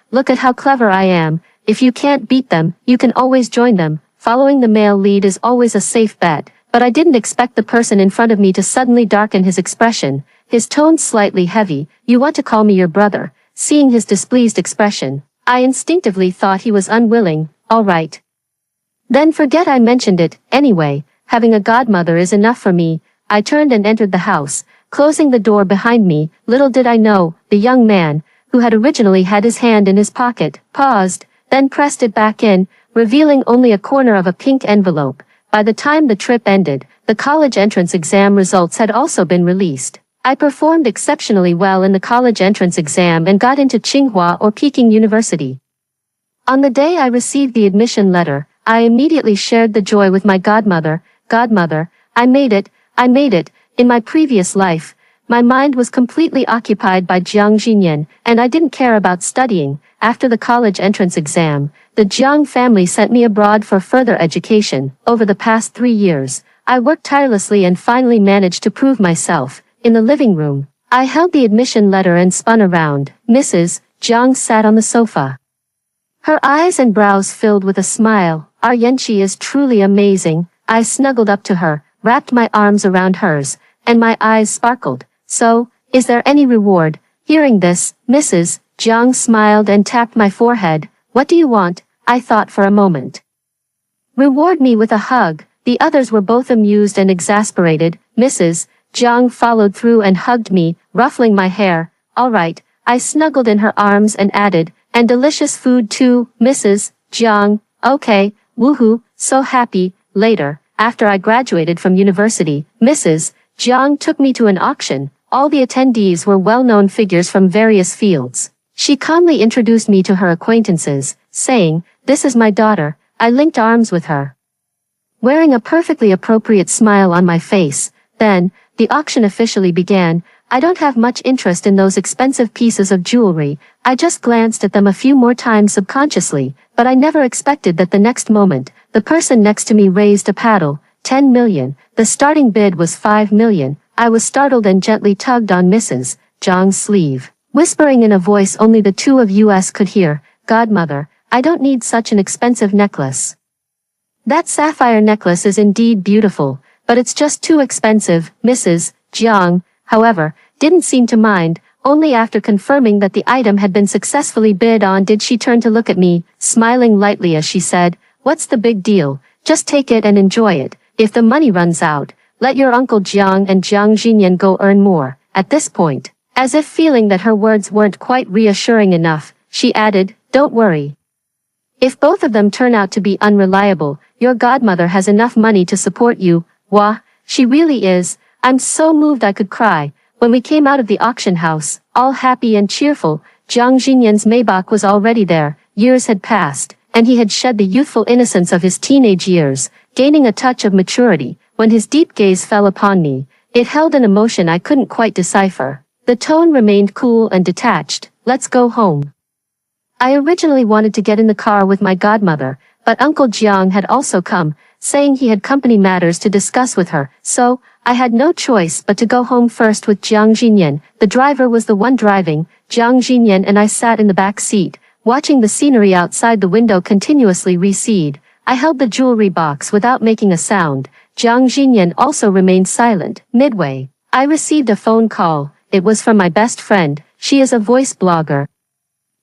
Look at how clever I am. If you can't beat them, you can always join them. Following the male lead is always a safe bet, but I didn't expect the person in front of me to suddenly darken his expression, his tone slightly heavy. "You want to call me your brother?" Seeing his displeased expression, I instinctively thought he was unwilling. "All right. Then forget I mentioned it. Anyway, having a godmother is enough for me." I turned and entered the house, closing the door behind me. Little did I know, the young man, who had originally had his hand in his pocket, paused, then pressed it back in, revealing only a corner of a pink envelope. By the time the trip ended, the college entrance exam results had also been released. I performed exceptionally well in the college entrance exam and got into Tsinghua or Peking University. On the day I received the admission letter, I immediately shared the joy with my godmother. "Godmother, I made it. In my previous life, my mind was completely occupied by Jiang Xinyan, and I didn't care about studying. After the college entrance exam, the Jiang family sent me abroad for further education. Over the past 3 years, I worked tirelessly and finally managed to prove myself." In the living room, I held the admission letter and spun around. Mrs. Jiang sat on the sofa, her eyes and brows filled with a smile. "Our Yanqi is truly amazing." I snuggled up to her, wrapped my arms around hers, and my eyes sparkled. "So, is there any reward?" Hearing this, Mrs. Jiang smiled and tapped my forehead. "What do you want?" I thought for a moment. Reward me with a hug. The others were both amused and exasperated. Mrs. Jiang followed through and hugged me, ruffling my hair. All right, I snuggled in her arms and added, and delicious food too, Mrs. Jiang. Okay, woohoo, so happy. Later, after I graduated from university, Mrs. Jiang took me to an auction. All the attendees were well-known figures from various fields. She calmly introduced me to her acquaintances, saying, "This is my daughter." I linked arms with her, wearing a perfectly appropriate smile on my face. Then, the auction officially began. I don't have much interest in those expensive pieces of jewelry. I just glanced at them a few more times subconsciously, but I never expected that the next moment, the person next to me raised a paddle. 10 million. The starting bid was 5 million. I was startled and gently tugged on Mrs. Jiang's sleeve, whispering in a voice only the two of us could hear, "Godmother, I don't need such an expensive necklace. That sapphire necklace is indeed beautiful, but it's just too expensive." Mrs. Jiang, however, didn't seem to mind. Only after confirming that the item had been successfully bid on did she turn to look at me, smiling lightly as she said, "What's the big deal? Just take it and enjoy it. If the money runs out, let your uncle Jiang and Jiang Jinyan go earn more." At this point, as if feeling that her words weren't quite reassuring enough, she added, "Don't worry. If both of them turn out to be unreliable, your godmother has enough money to support you." Wah, she really is. I'm so moved I could cry. When we came out of the auction house, all happy and cheerful, Jiang Jinyan's Maybach was already there. Years had passed, and he had shed the youthful innocence of his teenage years, gaining a touch of maturity. When his deep gaze fell upon me, it held an emotion I couldn't quite decipher. The tone remained cool and detached. "Let's go home." I originally wanted to get in the car with my godmother, but Uncle Jiang had also come, saying he had company matters to discuss with her, so I had no choice but to go home first with Jiang Jinyan. The driver was the one driving. Jiang Jinyan and I sat in the back seat, watching the scenery outside the window continuously recede. I held the jewelry box without making a sound. Jiang Jinyan also remained silent. Midway, I received a phone call. It was from my best friend. She is a voice blogger,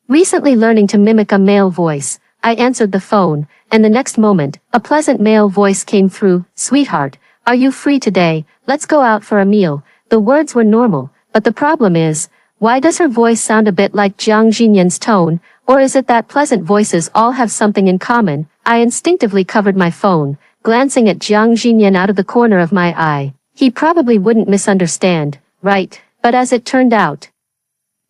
recently learning to mimic a male voice. I answered the phone, and the next moment, a pleasant male voice came through. "Sweetheart, are you free today? Let's go out for a meal." The words were normal, but the problem is, why does her voice sound a bit like Jiang Jinyan's tone, or is it that pleasant voices all have something in common? I instinctively covered my phone, glancing at Jiang Jinyan out of the corner of my eye. He probably wouldn't misunderstand, right? But as it turned out,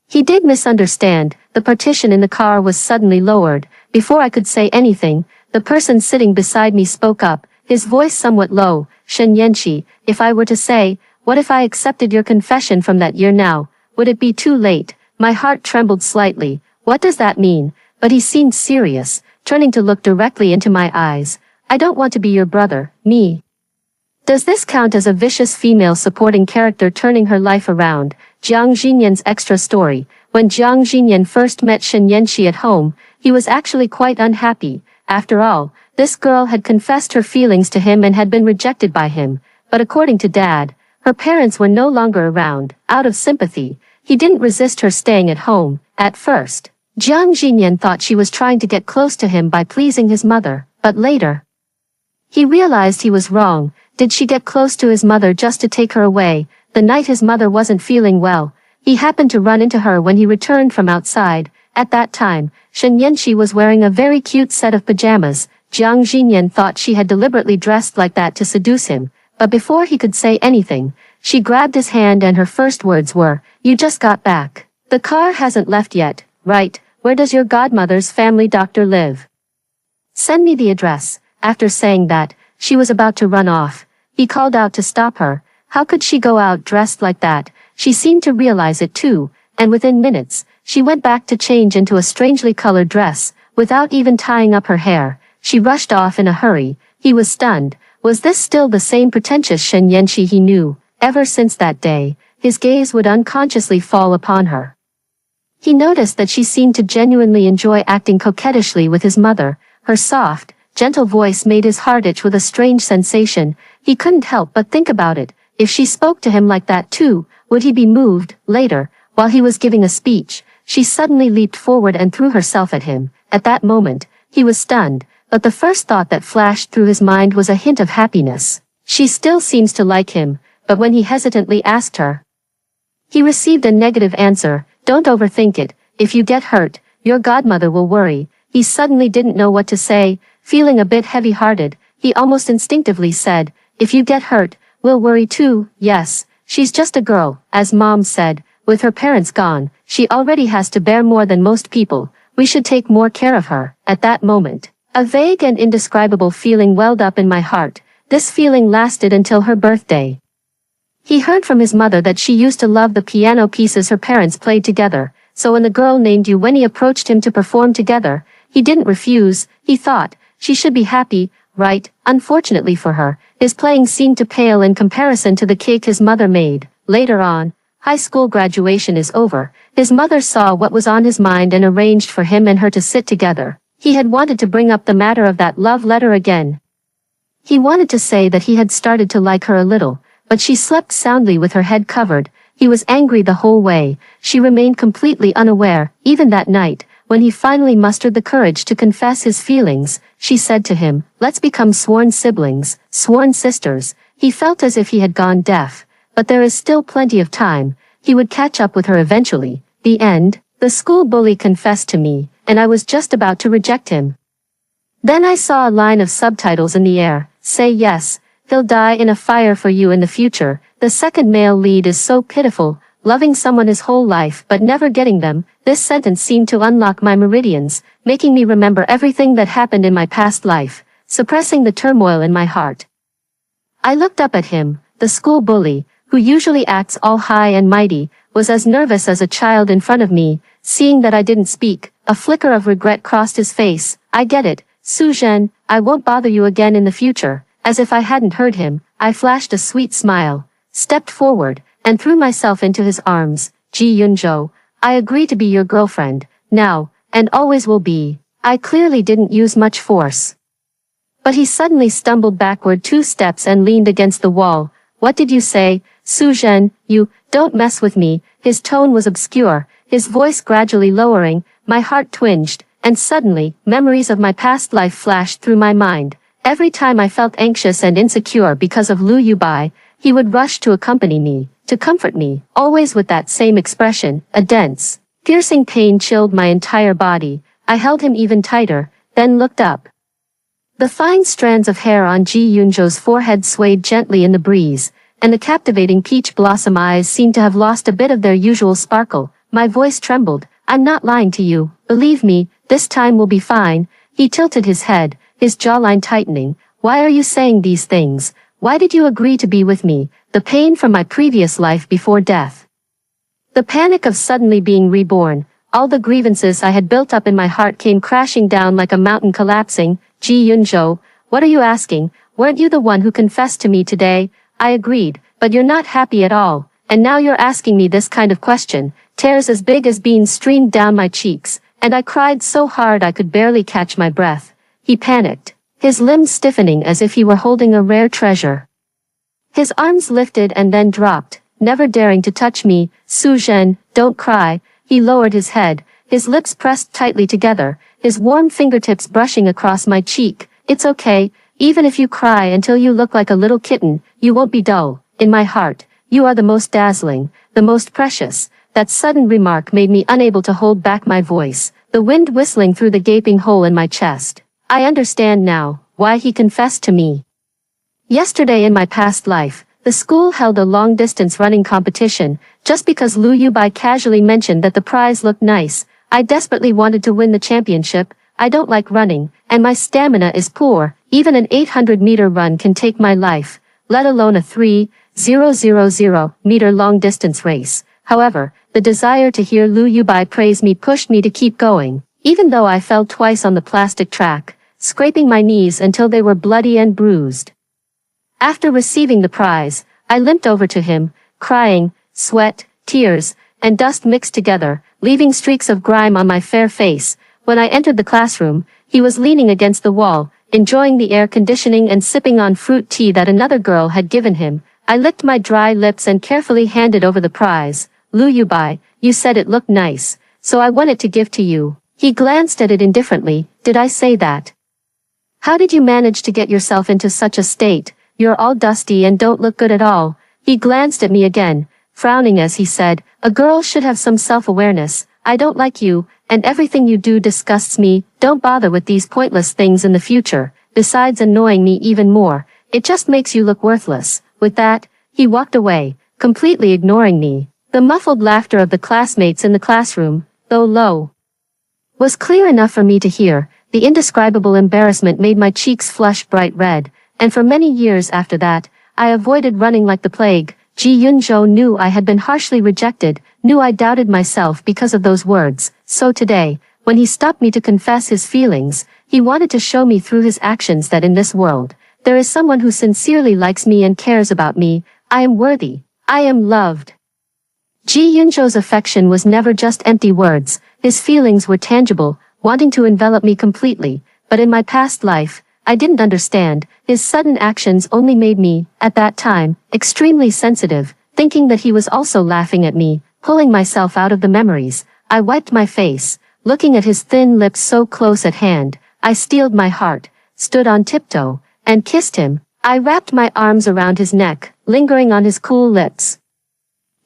he did misunderstand. The partition in the car was suddenly lowered. Before I could say anything, the person sitting beside me spoke up, his voice somewhat low. "Shen Yanqi, if I were to say, what if I accepted your confession from that year now? Would it be too late?" My heart trembled slightly. What does that mean? But he seemed serious, turning to look directly into my eyes. "I don't want to be your brother, me." Does this count as a vicious female supporting character turning her life around? Jiang Jinyan's extra story. When Jiang Jinyan first met Shen Yanqi at home, he was actually quite unhappy. After all, this girl had confessed her feelings to him and had been rejected by him. But according to Dad, her parents were no longer around. Out of sympathy, he didn't resist her staying at home. At first, Jiang Jinyan thought she was trying to get close to him by pleasing his mother, but later, he realized he was wrong. Did she get close to his mother just to take her away? The night his mother wasn't feeling well, he happened to run into her when he returned from outside. At that time, Shen Yanqi was wearing a very cute set of pajamas. Jiang Jinyan thought she had deliberately dressed like that to seduce him, but before he could say anything, she grabbed his hand and her first words were, "You just got back. The car hasn't left yet, right? Where does your godmother's family doctor live? Send me the address." After saying that, she was about to run off. He called out to stop her. How could she go out dressed like that? She seemed to realize it too, and within minutes, she went back to change into a strangely colored dress. Without even tying up her hair, she rushed off in a hurry. He was stunned. Was this still the same pretentious Shen Yanqi he knew? Ever since that day, his gaze would unconsciously fall upon her. He noticed that she seemed to genuinely enjoy acting coquettishly with his mother. Her soft, gentle voice made his heart itch with a strange sensation. He couldn't help but think about it. If she spoke to him like that too, would he be moved? Later, while he was giving a speech, she suddenly leaped forward and threw herself at him. At that moment, he was stunned, but the first thought that flashed through his mind was a hint of happiness. She still seems to like him, but when he hesitantly asked her, he received a negative answer. Don't overthink it. If you get hurt, your godmother will worry. He suddenly didn't know what to say. Feeling a bit heavy-hearted, he almost instinctively said, if you get hurt, we'll worry too. Yes, she's just a girl, as Mom said. With her parents gone, she already has to bear more than most people. We should take more care of her. At that moment, a vague and indescribable feeling welled up in my heart. This feeling lasted until her birthday. He heard from his mother that she used to love the piano pieces her parents played together, so when the girl named Eugenie approached him to perform together, he didn't refuse. He thought, she should be happy, right? Unfortunately for her, his playing seemed to pale in comparison to the cake his mother made. Later on, high school graduation is over, his mother saw what was on his mind and arranged for him and her to sit together. He had wanted to bring up the matter of that love letter again. He wanted to say that he had started to like her a little, but she slept soundly with her head covered. He was angry the whole way. She remained completely unaware. Even that night, when he finally mustered the courage to confess his feelings, she said to him, let's become sworn siblings, sworn sisters. He felt as if he had gone deaf, but there is still plenty of time. He would catch up with her eventually. The end. The school bully confessed to me, and I was just about to reject him. Then I saw a line of subtitles in the air. Say yes. He'll die in a fire for you in the future. The second male lead is so pitiful, loving someone his whole life but never getting them. This sentence seemed to unlock my meridians, making me remember everything that happened in my past life, suppressing the turmoil in my heart. I looked up at him. The school bully, who usually acts all high and mighty, was as nervous as a child in front of me. Seeing that I didn't speak, a flicker of regret crossed his face. I get it, Su-Zhen, I won't bother you again in the future. As if I hadn't heard him, I flashed a sweet smile, stepped forward, and threw myself into his arms. Ji Yunzhou, I agree to be your girlfriend, now, and always will be. I clearly didn't use much force. But he suddenly stumbled backward 2 steps and leaned against the wall. What did you say, Su-Zhen? You, don't mess with me. His tone was obscure, his voice gradually lowering. My heart twinged, and suddenly, memories of my past life flashed through my mind. Every time I felt anxious and insecure because of Lu Yubai, he would rush to accompany me, to comfort me, always with that same expression. A dense, piercing pain chilled my entire body. I held him even tighter, then looked up. The fine strands of hair on Ji Yunzhou's forehead swayed gently in the breeze, and the captivating peach blossom eyes seemed to have lost a bit of their usual sparkle. My voice trembled. I'm not lying to you. Believe me, this time will be fine. He tilted his head, his jawline tightening. Why are you saying these things? Why did you agree to be with me? The pain from my previous life before death. The panic of suddenly being reborn. All the grievances I had built up in my heart came crashing down like a mountain collapsing. Ji Yunzhou, what are you asking? Weren't you the one who confessed to me today? I agreed, but you're not happy at all. And now you're asking me this kind of question. Tears as big as beans streamed down my cheeks, and I cried so hard I could barely catch my breath. He panicked, his limbs stiffening as if he were holding a rare treasure. His arms lifted and then dropped, never daring to touch me. Su-Zhen, don't cry. He lowered his head, his lips pressed tightly together, his warm fingertips brushing across my cheek. It's okay, even if you cry until you look like a little kitten, you won't be dull. In my heart, you are the most dazzling, the most precious. That sudden remark made me unable to hold back my voice, the wind whistling through the gaping hole in my chest. I understand now why he confessed to me. Yesterday in my past life, the school held a long-distance running competition. Just because Lu Yubai casually mentioned that the prize looked nice, I desperately wanted to win the championship. I don't like running, and my stamina is poor. Even an 800-meter run can take my life, let alone a 3,000-meter long-distance race. However, the desire to hear Lu Yubai praise me pushed me to keep going, even though I fell twice on the plastic track, scraping my knees until they were bloody and bruised. After receiving the prize, I limped over to him, crying. Sweat, tears, and dust mixed together, leaving streaks of grime on my fair face. When I entered the classroom, he was leaning against the wall, enjoying the air conditioning and sipping on fruit tea that another girl had given him. I licked my dry lips and carefully handed over the prize. Lu Yubai, you said it looked nice, so I wanted to give to you. He glanced at it indifferently. Did I say that? How did you manage to get yourself into such a state? You're all dusty and don't look good at all. He glanced at me again, frowning as he said, a girl should have some self-awareness. I don't like you, and everything you do disgusts me. Don't bother with these pointless things in the future. Besides annoying me even more, it just makes you look worthless. With that, he walked away, completely ignoring me. The muffled laughter of the classmates in the classroom, though low, was clear enough for me to hear. The indescribable embarrassment made my cheeks flush bright red, and for many years after that, I avoided running like the plague. Ji Yunzhou knew I had been harshly rejected, knew I doubted myself because of those words. So today, when he stopped me to confess his feelings, he wanted to show me through his actions that in this world, there is someone who sincerely likes me and cares about me. I am worthy. I am loved. Ji Yunzhou's affection was never just empty words. His feelings were tangible, wanting to envelop me completely. But in my past life, I didn't understand. His sudden actions only made me, at that time, extremely sensitive, thinking that he was also laughing at me, pulling myself out of the memories. I wiped my face, looking at his thin lips so close at hand. I steeled my heart, stood on tiptoe, and kissed him. I wrapped my arms around his neck, lingering on his cool lips.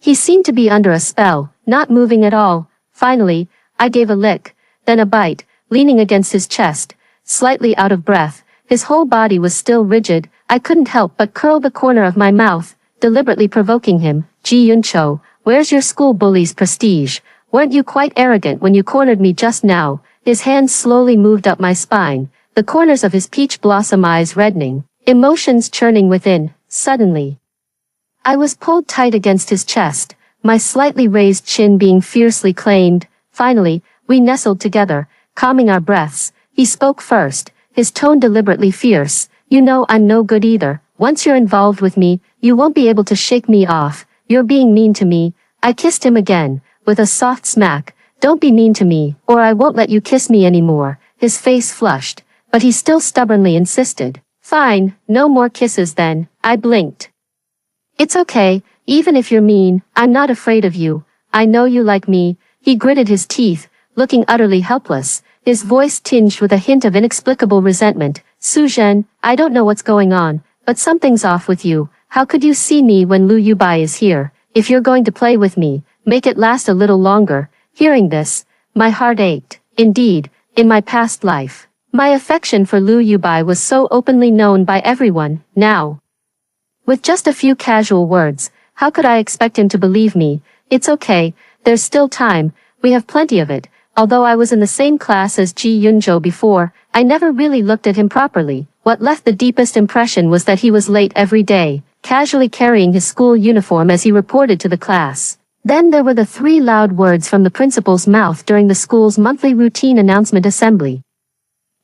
He seemed to be under a spell, not moving at all. Finally, I gave a lick, then a bite, leaning against his chest, slightly out of breath. His whole body was still rigid. I couldn't help but curl the corner of my mouth, deliberately provoking him. Ji Yunzhou, where's your school bully's prestige? Weren't you quite arrogant when you cornered me just now? His hands slowly moved up my spine, the corners of his peach blossom eyes reddening, emotions churning within. Suddenly, I was pulled tight against his chest, my slightly raised chin being fiercely claimed. Finally, we nestled together, calming our breaths. He spoke first, his tone deliberately fierce. You know I'm no good either. Once you're involved with me, you won't be able to shake me off. You're being mean to me. I kissed him again, with a soft smack. Don't be mean to me, or I won't let you kiss me anymore. His face flushed, but he still stubbornly insisted. Fine, no more kisses then. I blinked. It's okay, even if you're mean, I'm not afraid of you. I know you like me. He gritted his teeth, looking utterly helpless, his voice tinged with a hint of inexplicable resentment. Su Zhen, I don't know what's going on, but something's off with you. How could you see me when Lu Yubai is here? If you're going to play with me, make it last a little longer. Hearing this, my heart ached. Indeed, in my past life, my affection for Lu Yubai was so openly known by everyone. Now, with just a few casual words, how could I expect him to believe me? It's okay, there's still time, we have plenty of it. Although I was in the same class as Ji Yunzhou before, I never really looked at him properly. What left the deepest impression was that he was late every day, casually carrying his school uniform as he reported to the class. Then there were the 3 loud words from the principal's mouth during the school's monthly routine announcement assembly.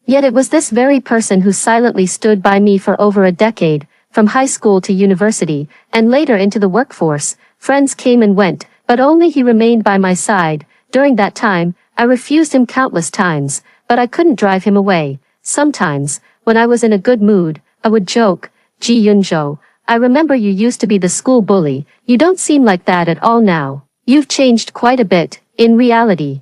Yet it was this very person who silently stood by me for over a decade, from high school to university, and later into the workforce. Friends came and went, but only he remained by my side. During that time, I refused him countless times, but I couldn't drive him away. Sometimes, when I was in a good mood, I would joke, Ji Yunzhou, I remember you used to be the school bully. You don't seem like that at all now. You've changed quite a bit. In reality,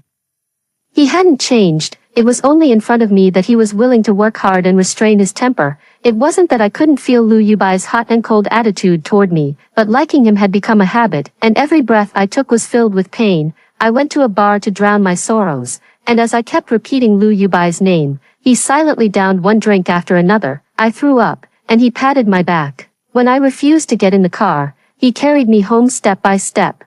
he hadn't changed. It was only in front of me that he was willing to work hard and restrain his temper. It wasn't that I couldn't feel Lu Yubai's hot and cold attitude toward me, but liking him had become a habit, and every breath I took was filled with pain. I went to a bar to drown my sorrows, and as I kept repeating Lu Yubai's name, he silently downed one drink after another. I threw up, and he patted my back. When I refused to get in the car, he carried me home step by step.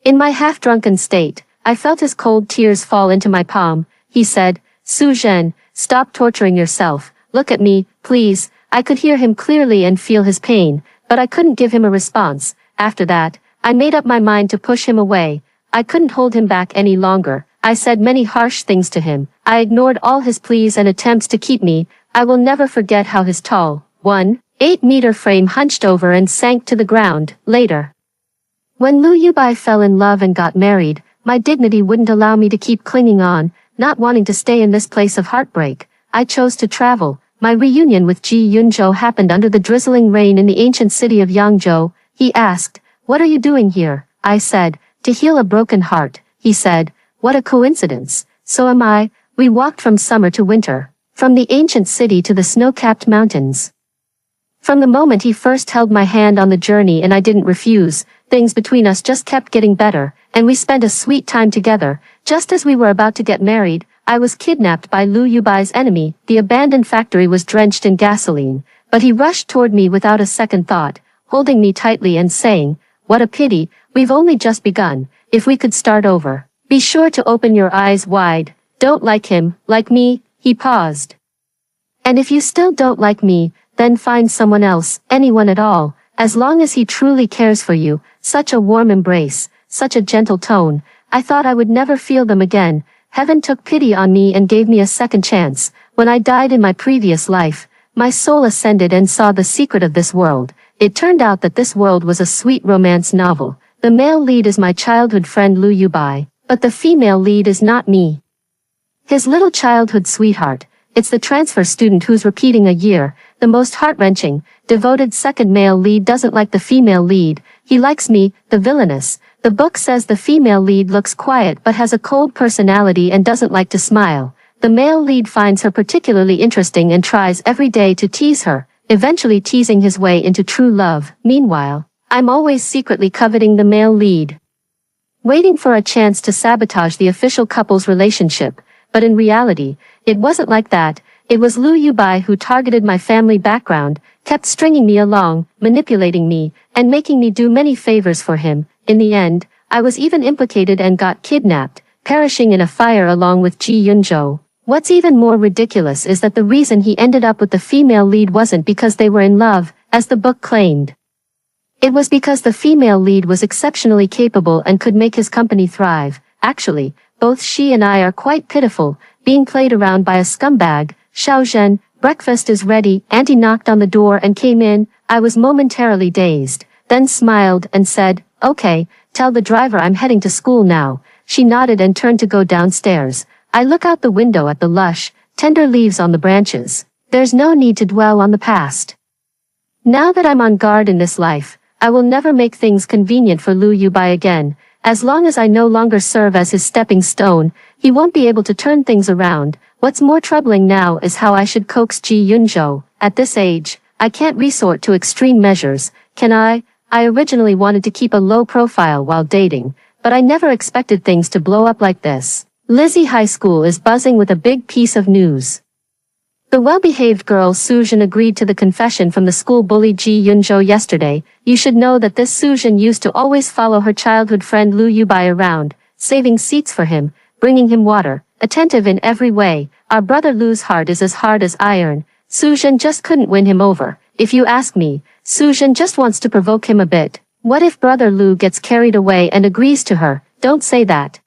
In my half-drunken state, I felt his cold tears fall into my palm. He said, Su Zhen, stop torturing yourself. Look at me, please. I could hear him clearly and feel his pain, but I couldn't give him a response. After that, I made up my mind to push him away. I couldn't hold him back any longer. I said many harsh things to him. I ignored all his pleas and attempts to keep me. I will never forget how his tall, 1.8-meter frame hunched over and sank to the ground. Later, when Lu Yubai fell in love and got married, my dignity wouldn't allow me to keep clinging on, not wanting to stay in this place of heartbreak. I chose to travel. My reunion with Ji Yunzhou happened under the drizzling rain in the ancient city of Yangzhou. He asked, what are you doing here? I said, to heal a broken heart. He said, what a coincidence. So am I. We walked from summer to winter, From the ancient city to the snow-capped mountains. From the moment he first held my hand on the journey and I didn't refuse, things between us just kept getting better, and we spent a sweet time together. Just as we were about to get married, I was kidnapped by Liu Yubai's enemy. The abandoned factory was drenched in gasoline, but he rushed toward me without a second thought, holding me tightly and saying, "What a pity, we've only just begun. If we could start over. Be sure to open your eyes wide. Don't like him, like me." He paused. "And if you still don't like me, then find someone else, anyone at all, as long as he truly cares for you." Such a warm embrace, such a gentle tone. I thought I would never feel them again. Heaven took pity on me and gave me a second chance. When I died in my previous life, my soul ascended and saw the secret of this world. It turned out that this world was a sweet romance novel. The male lead is my childhood friend Liu Yubai, but the female lead is not me. His little childhood sweetheart. It's the transfer student who's repeating a year. The most heart-wrenching, devoted second male lead doesn't like the female lead. He likes me, the villainess. The book says the female lead looks quiet but has a cold personality and doesn't like to smile. The male lead finds her particularly interesting and tries every day to tease her, eventually teasing his way into true love. Meanwhile, I'm always secretly coveting the male lead, waiting for a chance to sabotage the official couple's relationship. But in reality, it wasn't like that. It was Liu Yubai who targeted my family background, kept stringing me along, manipulating me, and making me do many favors for him. In the end, I was even implicated and got kidnapped, perishing in a fire along with Ji Yunzhou. What's even more ridiculous is that the reason he ended up with the female lead wasn't because they were in love, as the book claimed. It was because the female lead was exceptionally capable and could make his company thrive. Actually, both she and I are quite pitiful, being played around by a scumbag. "Xiaozhen, breakfast is ready." Auntie knocked on the door and came in. I was momentarily dazed, then smiled and said, "Okay, tell the driver I'm heading to school now." She nodded and turned to go downstairs. I look out the window at the lush, tender leaves on the branches. There's no need to dwell on the past. Now that I'm on guard in this life, I will never make things convenient for Liu Yubai again. As long as I no longer serve as his stepping stone, he won't be able to turn things around. What's more troubling now is how I should coax Ji Yunzhou. At this age, I can't resort to extreme measures, can I? I originally wanted to keep a low profile while dating, but I never expected things to blow up like this. Lizzie High School is buzzing with a big piece of news. The well-behaved girl Suzhen agreed to the confession from the school bully Ji Yunzhou yesterday. You should know that this Suzhen used to always follow her childhood friend Liu Yubai around, saving seats for him, bringing him water, attentive in every way. Our brother Liu's heart is as hard as iron. Suzhen just couldn't win him over. If you ask me, Suzhen just wants to provoke him a bit. What if brother Liu gets carried away and agrees to her? Don't say that.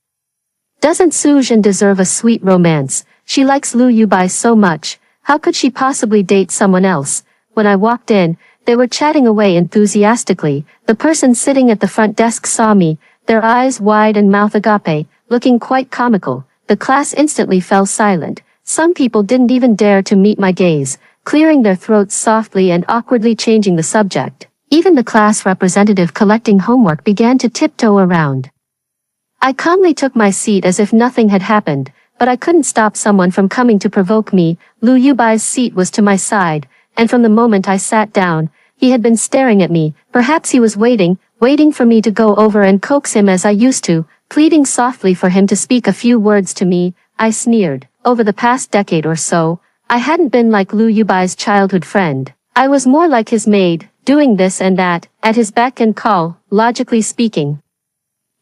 Doesn't Suzhen deserve a sweet romance? She likes Liu Yubai so much. How could she possibly date someone else? When I walked in, they were chatting away enthusiastically. The person sitting at the front desk saw me, their eyes wide and mouth agape, looking quite comical. The class instantly fell silent. Some people didn't even dare to meet my gaze, clearing their throats softly and awkwardly changing the subject. Even the class representative collecting homework began to tiptoe around. I calmly took my seat as if nothing had happened. But I couldn't stop someone from coming to provoke me. Liu Yubai's seat was to my side, and from the moment I sat down, he had been staring at me. Perhaps he was waiting for me to go over and coax him as I used to, pleading softly for him to speak a few words to me. I sneered. Over the past decade or so, I hadn't been like Liu Yubai's childhood friend. I was more like his maid, doing this and that, at his beck and call, logically speaking.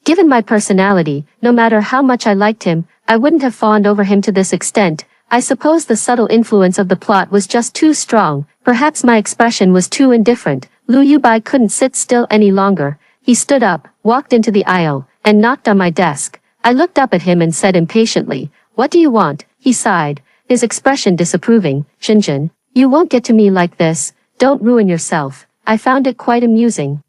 Given my personality, no matter how much I liked him, I wouldn't have fawned over him to this extent. I suppose the subtle influence of the plot was just too strong. Perhaps my expression was too indifferent. Liu Yubai couldn't sit still any longer. He stood up, walked into the aisle, and knocked on my desk. I looked up at him and said impatiently, "What do you want?" He sighed, his expression disapproving. "Shenzhen, you won't get to me like this. Don't ruin yourself." I found it quite amusing.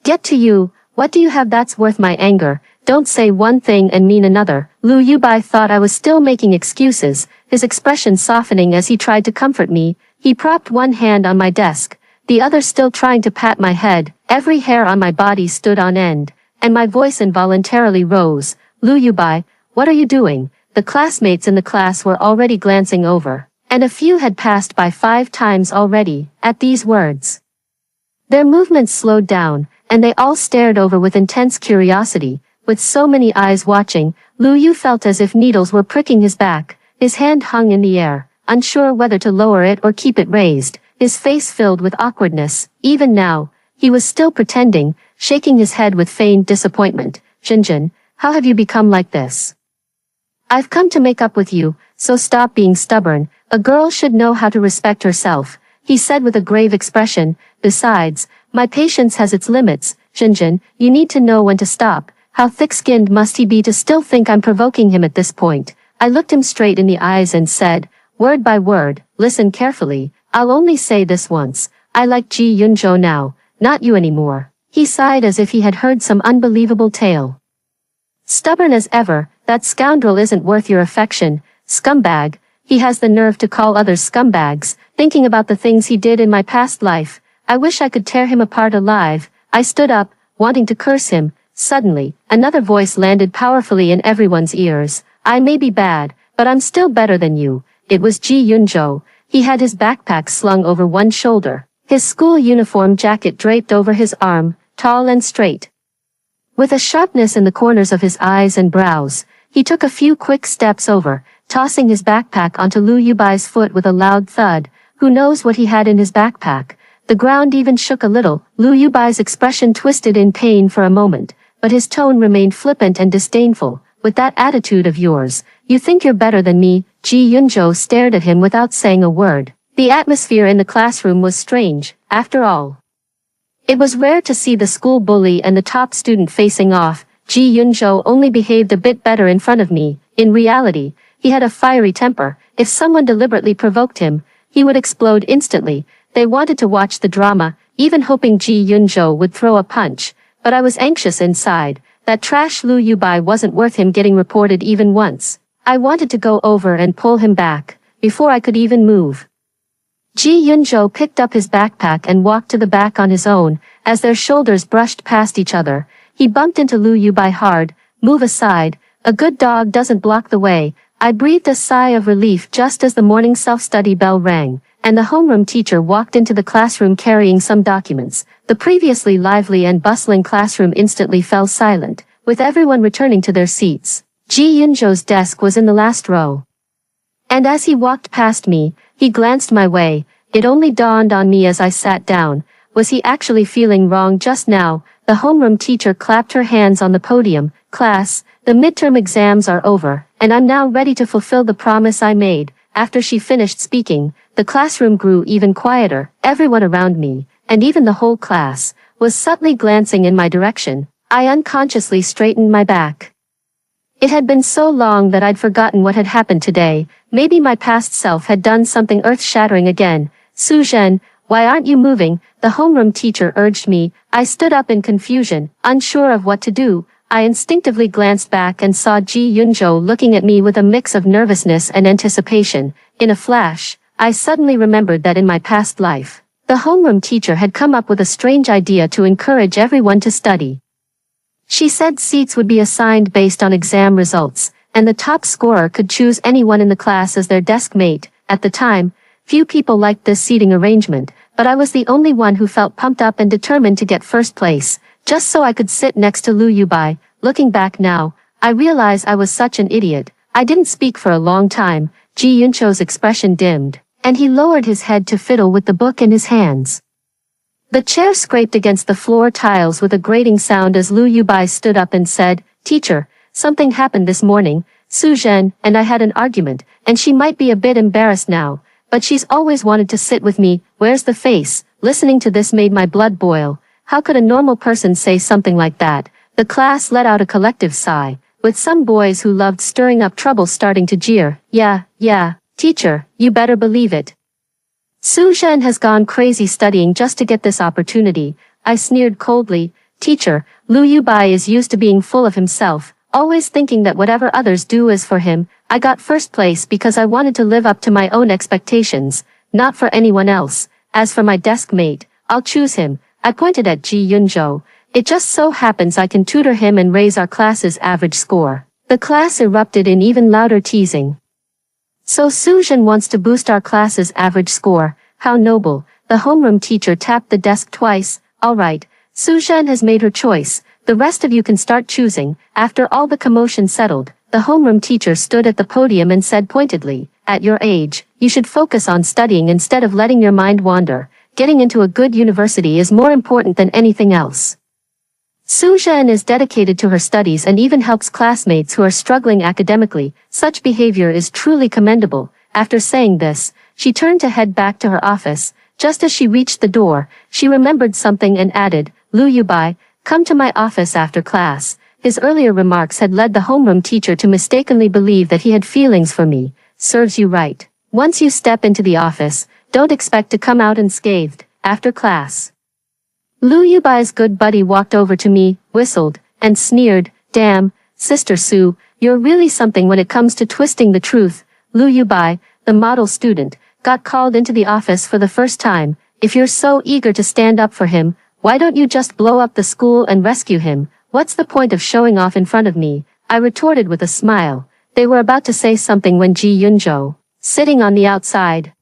"Get to you? What do you have that's worth my anger? Don't say one thing and mean another." Liu Yubai thought I was still making excuses, his expression softening as he tried to comfort me. He propped one hand on my desk, the other still trying to pat my head. Every hair on my body stood on end, and my voice involuntarily rose. "Liu Yubai, what are you doing?" The classmates in the class were already glancing over. And a few had passed by 5 times already, at these words. Their movements slowed down, and they all stared over with intense curiosity. With so many eyes watching, Lu Yu felt as if needles were pricking his back. His hand hung in the air, unsure whether to lower it or keep it raised, his face filled with awkwardness. Even now, he was still pretending, shaking his head with feigned disappointment. Jinjin, how have you become like this? I've come to make up with you, so stop being stubborn. A girl should know how to respect herself, he said with a grave expression. Besides, my patience has its limits. Jinjin, you need to know when to stop. How thick-skinned must he be to still think I'm provoking him at this point? I looked him straight in the eyes and said, word by word, listen carefully, I'll only say this once. I like Ji Yunzhou now, not you anymore. He sighed as if he had heard some unbelievable tale. Stubborn as ever, that scoundrel isn't worth your affection. Scumbag, he has the nerve to call others scumbags, thinking about the things he did in my past life. I wish I could tear him apart alive. I stood up, wanting to curse him. Suddenly, another voice landed powerfully in everyone's ears. I may be bad, but I'm still better than you. It was Ji Yunzhou. He had his backpack slung over one shoulder, his school uniform jacket draped over his arm, tall and straight. With a sharpness in the corners of his eyes and brows, he took a few quick steps over, tossing his backpack onto Lu Yubai's foot with a loud thud. Who knows what he had in his backpack? The ground even shook a little. Lu Yubai's expression twisted in pain for a moment, but his tone remained flippant and disdainful. With that attitude of yours, you think you're better than me? Ji Yunzhou stared at him without saying a word. The atmosphere in the classroom was strange, after all. It was rare to see the school bully and the top student facing off. Ji Yunzhou only behaved a bit better in front of me. In reality, he had a fiery temper. If someone deliberately provoked him, he would explode instantly. They wanted to watch the drama, even hoping Ji Yunzhou would throw a punch. But I was anxious inside. That trash Lu Yubai wasn't worth him getting reported even once. I wanted to go over and pull him back, before I could even move. Ji Yunzhou picked up his backpack and walked to the back on his own. As their shoulders brushed past each other, he bumped into Lu Yubai hard. Move aside, a good dog doesn't block the way. I breathed a sigh of relief just as the morning self-study bell rang, and the homeroom teacher walked into the classroom carrying some documents. The previously lively and bustling classroom instantly fell silent, with everyone returning to their seats. Ji Yunzhou's desk was in the last row. And as he walked past me, he glanced my way. It only dawned on me as I sat down. Was he actually feeling wrong just now? The homeroom teacher clapped her hands on the podium. Class, the midterm exams are over, and I'm now ready to fulfill the promise I made. After she finished speaking, the classroom grew even quieter. Everyone around me, and even the whole class, was subtly glancing in my direction. I unconsciously straightened my back. It had been so long that I'd forgotten what had happened today. Maybe my past self had done something earth-shattering again. Su Zhen, why aren't you moving? The homeroom teacher urged me. I stood up in confusion, unsure of what to do. I instinctively glanced back and saw Ji Yunzhou looking at me with a mix of nervousness and anticipation. In a flash, I suddenly remembered that in my past life, the homeroom teacher had come up with a strange idea to encourage everyone to study. She said seats would be assigned based on exam results, and the top scorer could choose anyone in the class as their desk mate. At the time, few people liked this seating arrangement, but I was the only one who felt pumped up and determined to get first place, just so I could sit next to Lu Yubai. Looking back now, I realize I was such an idiot. I didn't speak for a long time. Ji Yunzhou's expression dimmed, and he lowered his head to fiddle with the book in his hands. The chair scraped against the floor tiles with a grating sound as Lu Yubai stood up and said, Teacher, something happened this morning. Su Zhen and I had an argument, and she might be a bit embarrassed now, but she's always wanted to sit with me. Where's the face? Listening to this made my blood boil. How could a normal person say something like that? The class let out a collective sigh, with some boys who loved stirring up trouble starting to jeer. Yeah, teacher, you better believe it. Su Zhen has gone crazy studying just to get this opportunity. I sneered coldly. Teacher, Lu Yubai is used to being full of himself, always thinking that whatever others do is for him. I got first place because I wanted to live up to my own expectations, not for anyone else. As for my desk mate, I'll choose him. I pointed at Ji Yunzhou. It just so happens I can tutor him and raise our class's average score. The class erupted in even louder teasing. So Suzhan wants to boost our class's average score. How noble. The homeroom teacher tapped the desk twice. Alright, Suzhan has made her choice. The rest of you can start choosing. After all the commotion settled, the homeroom teacher stood at the podium and said pointedly, at your age, you should focus on studying instead of letting your mind wander. Getting into a good university is more important than anything else. Suzhan is dedicated to her studies and even helps classmates who are struggling academically. Such behavior is truly commendable. After saying this, she turned to head back to her office. Just as she reached the door, she remembered something and added, Lu Yubai, come to my office after class. His earlier remarks had led the homeroom teacher to mistakenly believe that he had feelings for me. Serves you right. Once you step into the office, don't expect to come out unscathed. After class, Lu Yubai's good buddy walked over to me, whistled, and sneered, damn, Sister Sue, you're really something when it comes to twisting the truth. Lu Yubai, the model student, got called into the office for the first time. If you're so eager to stand up for him, why don't you just blow up the school and rescue him? What's the point of showing off in front of me? I retorted with a smile. They were about to say something when Ji Yunzhou, sitting on the outside,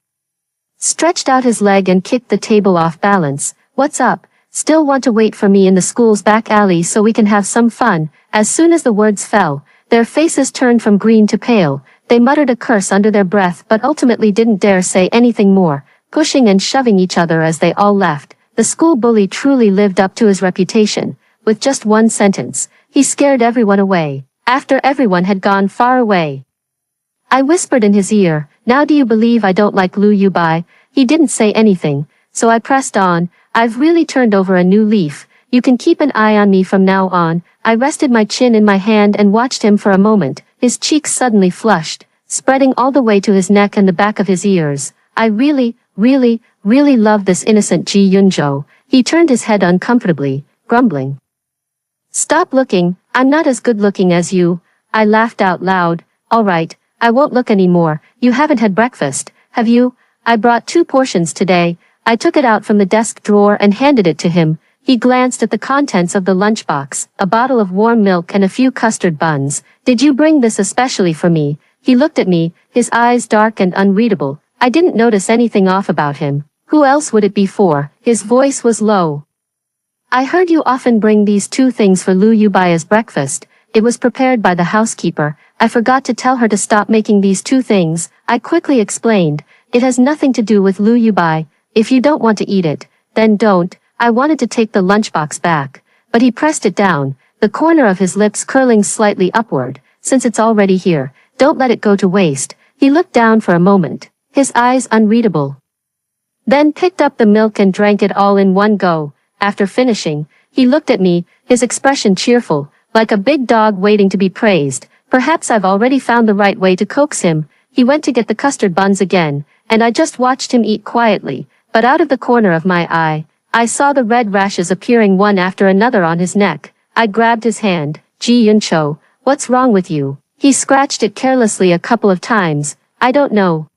stretched out his leg and kicked the table off balance. What's up? Still want to wait for me in the school's back alley so we can have some fun? As soon as the words fell, their faces turned from green to pale. They muttered a curse under their breath but ultimately didn't dare say anything more, pushing and shoving each other as they all left. The school bully truly lived up to his reputation. With just one sentence, he scared everyone away. After everyone had gone far away, I whispered in his ear, now do you believe I don't like Lu Yubai? He didn't say anything, so I pressed on. I've really turned over a new leaf. You can keep an eye on me from now on. I rested my chin in my hand and watched him for a moment. His cheeks suddenly flushed, spreading all the way to his neck and the back of his ears. I really love this innocent Ji Yunzhou. He turned his head uncomfortably, grumbling. Stop looking, I'm not as good looking as you. I laughed out loud. Alright, I won't look anymore. You haven't had breakfast, have you? I brought 2 portions today. I took it out from the desk drawer and handed it to him. He glanced at the contents of the lunchbox, a bottle of warm milk and a few custard buns. Did you bring this especially for me? He looked at me, his eyes dark and unreadable. I didn't notice anything off about him. Who else would it be for? His voice was low. I heard you often bring these 2 things for Lu Yubai as breakfast. It was prepared by the housekeeper. I forgot to tell her to stop making these 2 things. I quickly explained. It has nothing to do with Lu Yubai. If you don't want to eat it, then don't. I wanted to take the lunchbox back, but he pressed it down, the corner of his lips curling slightly upward. Since it's already here, don't let it go to waste. He looked down for a moment, his eyes unreadable, then picked up the milk and drank it all in one go. After finishing, he looked at me, his expression cheerful, like a big dog waiting to be praised. Perhaps I've already found the right way to coax him. He went to get the custard buns again, and I just watched him eat quietly. But out of the corner of my eye, I saw the red rashes appearing one after another on his neck. I grabbed his hand. Ji Yunzhou, what's wrong with you? He scratched it carelessly a couple of times. I don't know.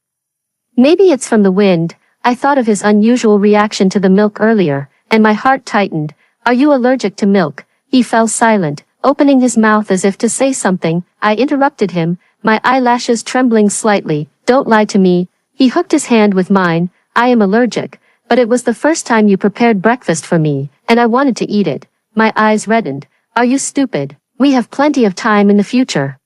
Maybe it's from the wind. I thought of his unusual reaction to the milk earlier, and my heart tightened. Are you allergic to milk? He fell silent, opening his mouth as if to say something. I interrupted him, my eyelashes trembling slightly. Don't lie to me. He hooked his hand with mine. I am allergic, but it was the first time you prepared breakfast for me, and I wanted to eat it. My eyes reddened. Are you stupid? We have plenty of time in the future.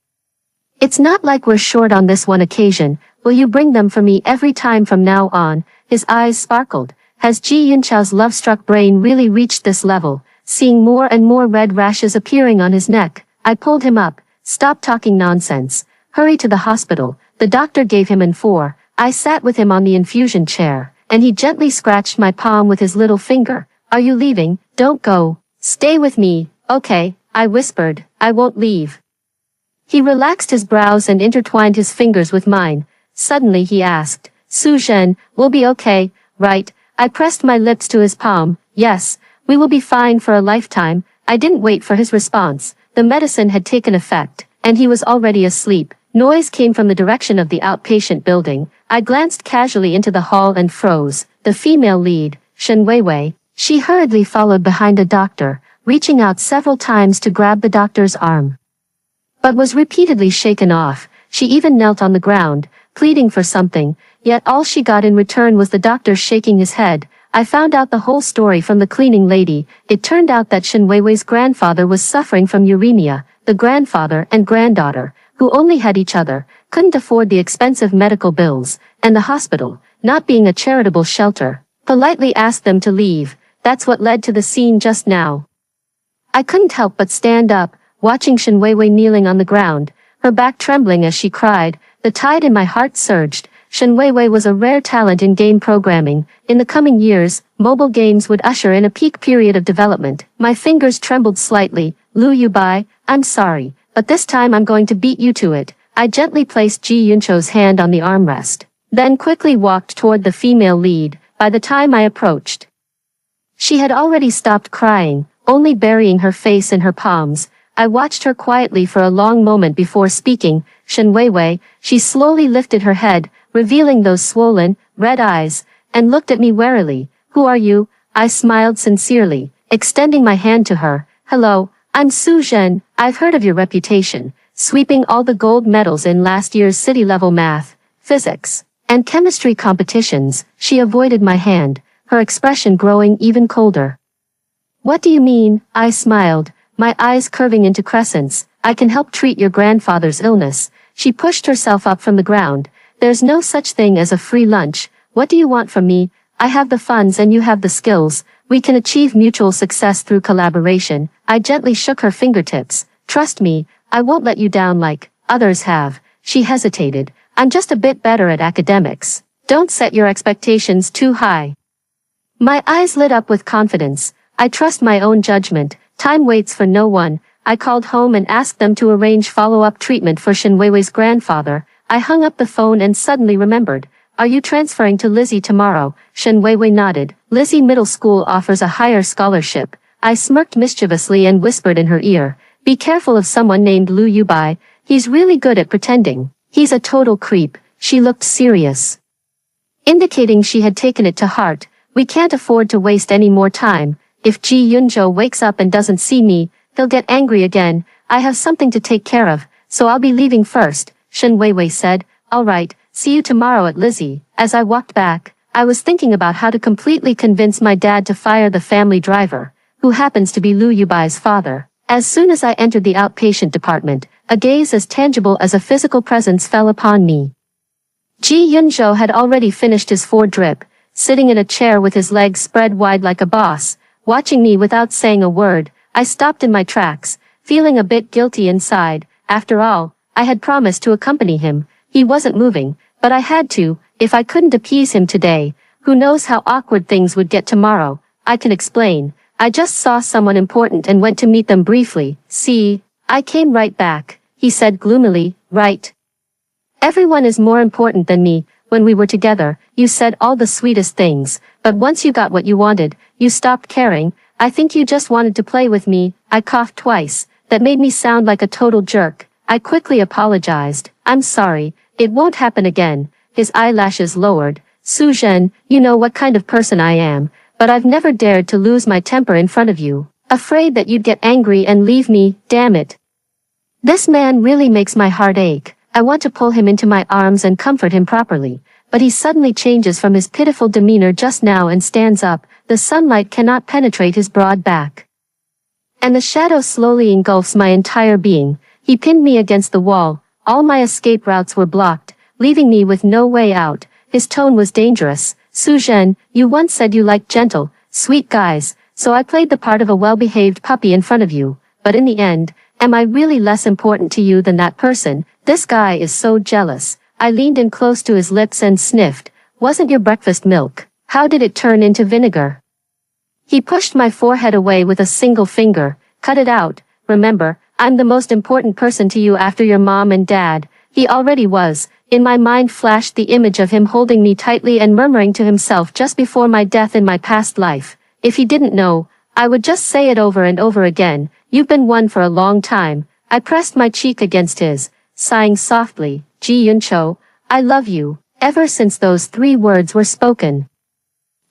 It's not like we're short on this one occasion. Will you bring them for me every time from now on? His eyes sparkled. Has Ji Yunzhou's love-struck brain really reached this level? Seeing more and more red rashes appearing on his neck, I pulled him up. Stop talking nonsense. Hurry to the hospital. The doctor gave him N4. I sat with him on the infusion chair, and he gently scratched my palm with his little finger. Are you leaving? Don't go. Stay with me. Okay, I whispered. I won't leave. He relaxed his brows and intertwined his fingers with mine. Suddenly he asked, Suzhan, we'll be okay, right? I pressed my lips to his palm. Yes, we will be fine for a lifetime. I didn't wait for his response. The medicine had taken effect, and he was already asleep. Noise came from the direction of the outpatient building. I glanced casually into the hall and froze. The female lead, Shen Weiwei. She hurriedly followed behind a doctor, reaching out several times to grab the doctor's arm, but was repeatedly shaken off. She even knelt on the ground, pleading for something, yet all she got in return was the doctor shaking his head. I found out the whole story from the cleaning lady. It turned out that Shen Weiwei's grandfather was suffering from uremia. The grandfather and granddaughter, who only had each other, couldn't afford the expensive medical bills, and the hospital, not being a charitable shelter, politely asked them to leave. That's what led to the scene just now. I couldn't help but stand up, watching Shen Weiwei kneeling on the ground, her back trembling as she cried. The tide in my heart surged. Shen Weiwei was a rare talent in game programming. In the coming years, mobile games would usher in a peak period of development. My fingers trembled slightly. Lu Yubai, I'm sorry, but this time I'm going to beat you to it. I gently placed Ji Yuncho's hand on the armrest, then quickly walked toward the female lead. By the time I approached, she had already stopped crying, only burying her face in her palms. I watched her quietly for a long moment before speaking. Shen Weiwei, she slowly lifted her head, revealing those swollen, red eyes, and looked at me warily. Who are you? I smiled sincerely, extending my hand to her. Hello, I'm Su Zhen. I've heard of your reputation, sweeping all the gold medals in last year's city-level math, physics, and chemistry competitions. She avoided my hand, her expression growing even colder. What do you mean? I smiled, my eyes curving into crescents. I can help treat your grandfather's illness. She pushed herself up from the ground. There's no such thing as a free lunch. What do you want from me? I have the funds and you have the skills. We can achieve mutual success through collaboration. I gently shook her fingertips. Trust me, I won't let you down like others have. She hesitated. I'm just a bit better at academics. Don't set your expectations too high. My eyes lit up with confidence. I trust my own judgment. Time waits for no one. I called home and asked them to arrange follow-up treatment for Shen Weiwei's grandfather. I hung up the phone and suddenly remembered. Are you transferring to Lizzie tomorrow? Shen Weiwei nodded. Lizzie Middle School offers a higher scholarship. I smirked mischievously and whispered in her ear. Be careful of someone named Lu Yubai. He's really good at pretending. He's a total creep. She looked serious, indicating she had taken it to heart. We can't afford to waste any more time. If Ji Yunzhou wakes up and doesn't see me, he'll get angry again. I have something to take care of, so I'll be leaving first. Shen Weiwei said. All right, see you tomorrow at Lizzie. As I walked back, I was thinking about how to completely convince my dad to fire the family driver, who happens to be Lu Yubai's father. As soon as I entered the outpatient department, a gaze as tangible as a physical presence fell upon me. Ji Yunzhou had already finished his 4-drip, sitting in a chair with his legs spread wide like a boss, watching me without saying a word. I stopped in my tracks, feeling a bit guilty inside. After all, I had promised to accompany him. He wasn't moving, but I had to. If I couldn't appease him today, who knows how awkward things would get tomorrow. I can explain. I just saw someone important and went to meet them briefly. See, I came right back, he said gloomily. Right. Everyone is more important than me. When we were together, you said all the sweetest things, but once you got what you wanted, you stopped caring. I think you just wanted to play with me. I coughed twice. That made me sound like a total jerk. I quickly apologized. I'm sorry. It won't happen again. His eyelashes lowered. Su Zhen, you know what kind of person I am, but I've never dared to lose my temper in front of you. Afraid that you'd get angry and leave me. Damn it. This man really makes my heart ache. I want to pull him into my arms and comfort him properly, but he suddenly changes from his pitiful demeanor just now and stands up. The sunlight cannot penetrate his broad back, and the shadow slowly engulfs my entire being. He pinned me against the wall. All my escape routes were blocked, leaving me with no way out. His tone was dangerous. Su Zhen, you once said you liked gentle, sweet guys, so I played the part of a well-behaved puppy in front of you. But in the end, am I really less important to you than that person? This guy is so jealous. I leaned in close to his lips and sniffed. Wasn't your breakfast milk? How did it turn into vinegar? He pushed my forehead away with a single finger. Cut it out. Remember, I'm the most important person to you after your mom and dad. He already was. In my mind flashed the image of him holding me tightly and murmuring to himself just before my death in my past life. If he didn't know, I would just say it over and over again. You've been one for a long time. I pressed my cheek against his, sighing softly. Ji Yunzhou, I love you. Ever since those 3 words were spoken,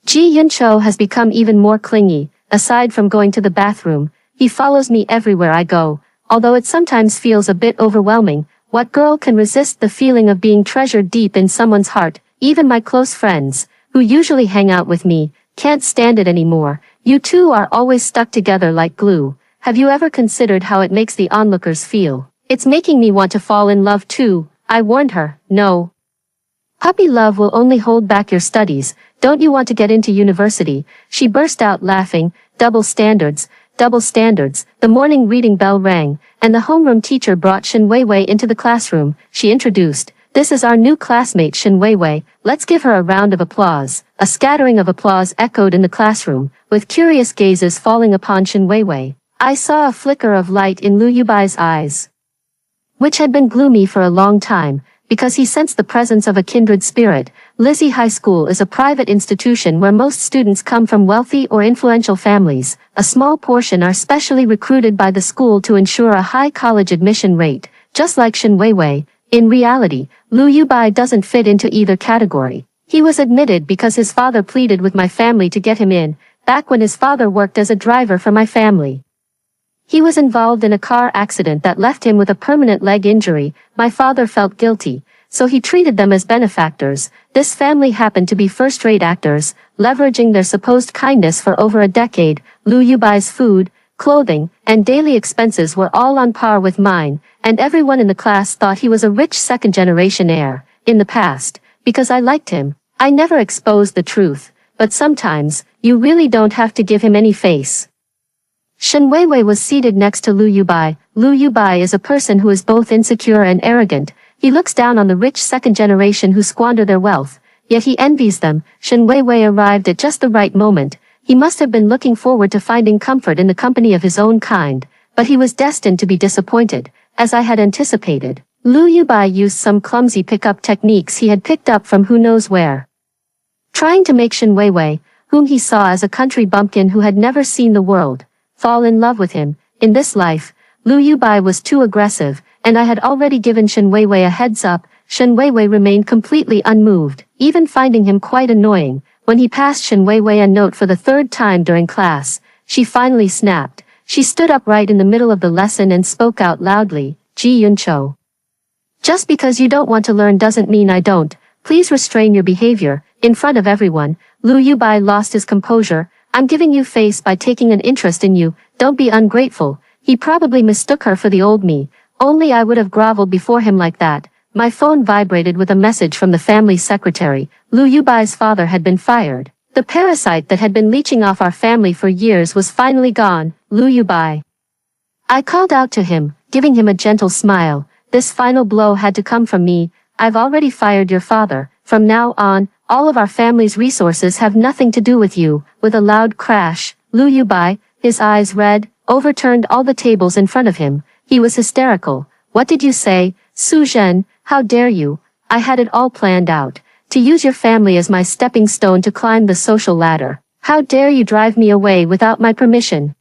Ji Yunzhou has become even more clingy. Aside from going to the bathroom, he follows me everywhere I go. Although it sometimes feels a bit overwhelming, What girl can resist the feeling of being treasured deep in someone's heart? Even my close friends, who usually hang out with me, can't stand it anymore. You two are always stuck together like glue. Have you ever considered how it makes the onlookers feel? It's making me want to fall in love too. I warned her. No. Puppy love will only hold back your studies. Don't you want to get into university? She burst out laughing. Double standards. Double standards. The morning reading bell rang, and the homeroom teacher brought Shin Weiwei into the classroom. She introduced, "This is our new classmate Shin Weiwei. Let's give her a round of applause." A scattering of applause echoed in the classroom, with curious gazes falling upon Shin Weiwei. I saw a flicker of light in Lu Yubai's eyes, which had been gloomy for a long time, because he sensed the presence of a kindred spirit. Lizzie High School is a private institution where most students come from wealthy or influential families. A small portion are specially recruited by the school to ensure a high college admission rate. Just like Shin Weiwei, in reality, Lu Yubai doesn't fit into either category. He was admitted because his father pleaded with my family to get him in, back when his father worked as a driver for my family. He was involved in a car accident that left him with a permanent leg injury. My father felt guilty, so he treated them as benefactors. This family happened to be first-rate actors, leveraging their supposed kindness for over a decade. Lu Yubai's food, clothing, and daily expenses were all on par with mine, and everyone in the class thought he was a rich second-generation heir. In the past, because I liked him, I never exposed the truth, but sometimes, you really don't have to give him any face. Shin Weiwei was seated next to Lu Yubai. Lu Yubai is a person who is both insecure and arrogant. He looks down on the rich second generation who squander their wealth, yet he envies them. Shin Weiwei arrived at just the right moment. He must have been looking forward to finding comfort in the company of his own kind, but he was destined to be disappointed, as I had anticipated. Lu Yubai used some clumsy pickup techniques he had picked up from who knows where, trying to make Shin Weiwei, whom he saw as a country bumpkin who had never seen the world, fall in love with him. In this life, Lu Yubai was too aggressive, and I had already given Shin Weiwei a heads up. Shin Weiwei remained completely unmoved, even finding him quite annoying. When he passed Shin Weiwei a note for the third time during class, she finally snapped. She stood up right in the middle of the lesson and spoke out loudly, "Ji Yuncho. Just because you don't want to learn doesn't mean I don't. Please restrain your behavior." In front of everyone, Lu Yubai lost his composure. "I'm giving you face by taking an interest in you. Don't be ungrateful." He probably mistook her for the old me. Only I would have groveled before him like that. My phone vibrated with a message from the family secretary. Lu Yubai's father had been fired. The parasite that had been leeching off our family for years was finally gone. Lu Yubai. I called out to him, giving him a gentle smile. "This final blow had to come from me. I've already fired your father. From now on, all of our family's resources have nothing to do with you." With a loud crash, Lu Yubai, his eyes red, overturned all the tables in front of him. He was hysterical. "What did you say, Su Zhen? How dare you? I had it all planned out. To use your family as my stepping stone to climb the social ladder. How dare you drive me away without my permission?"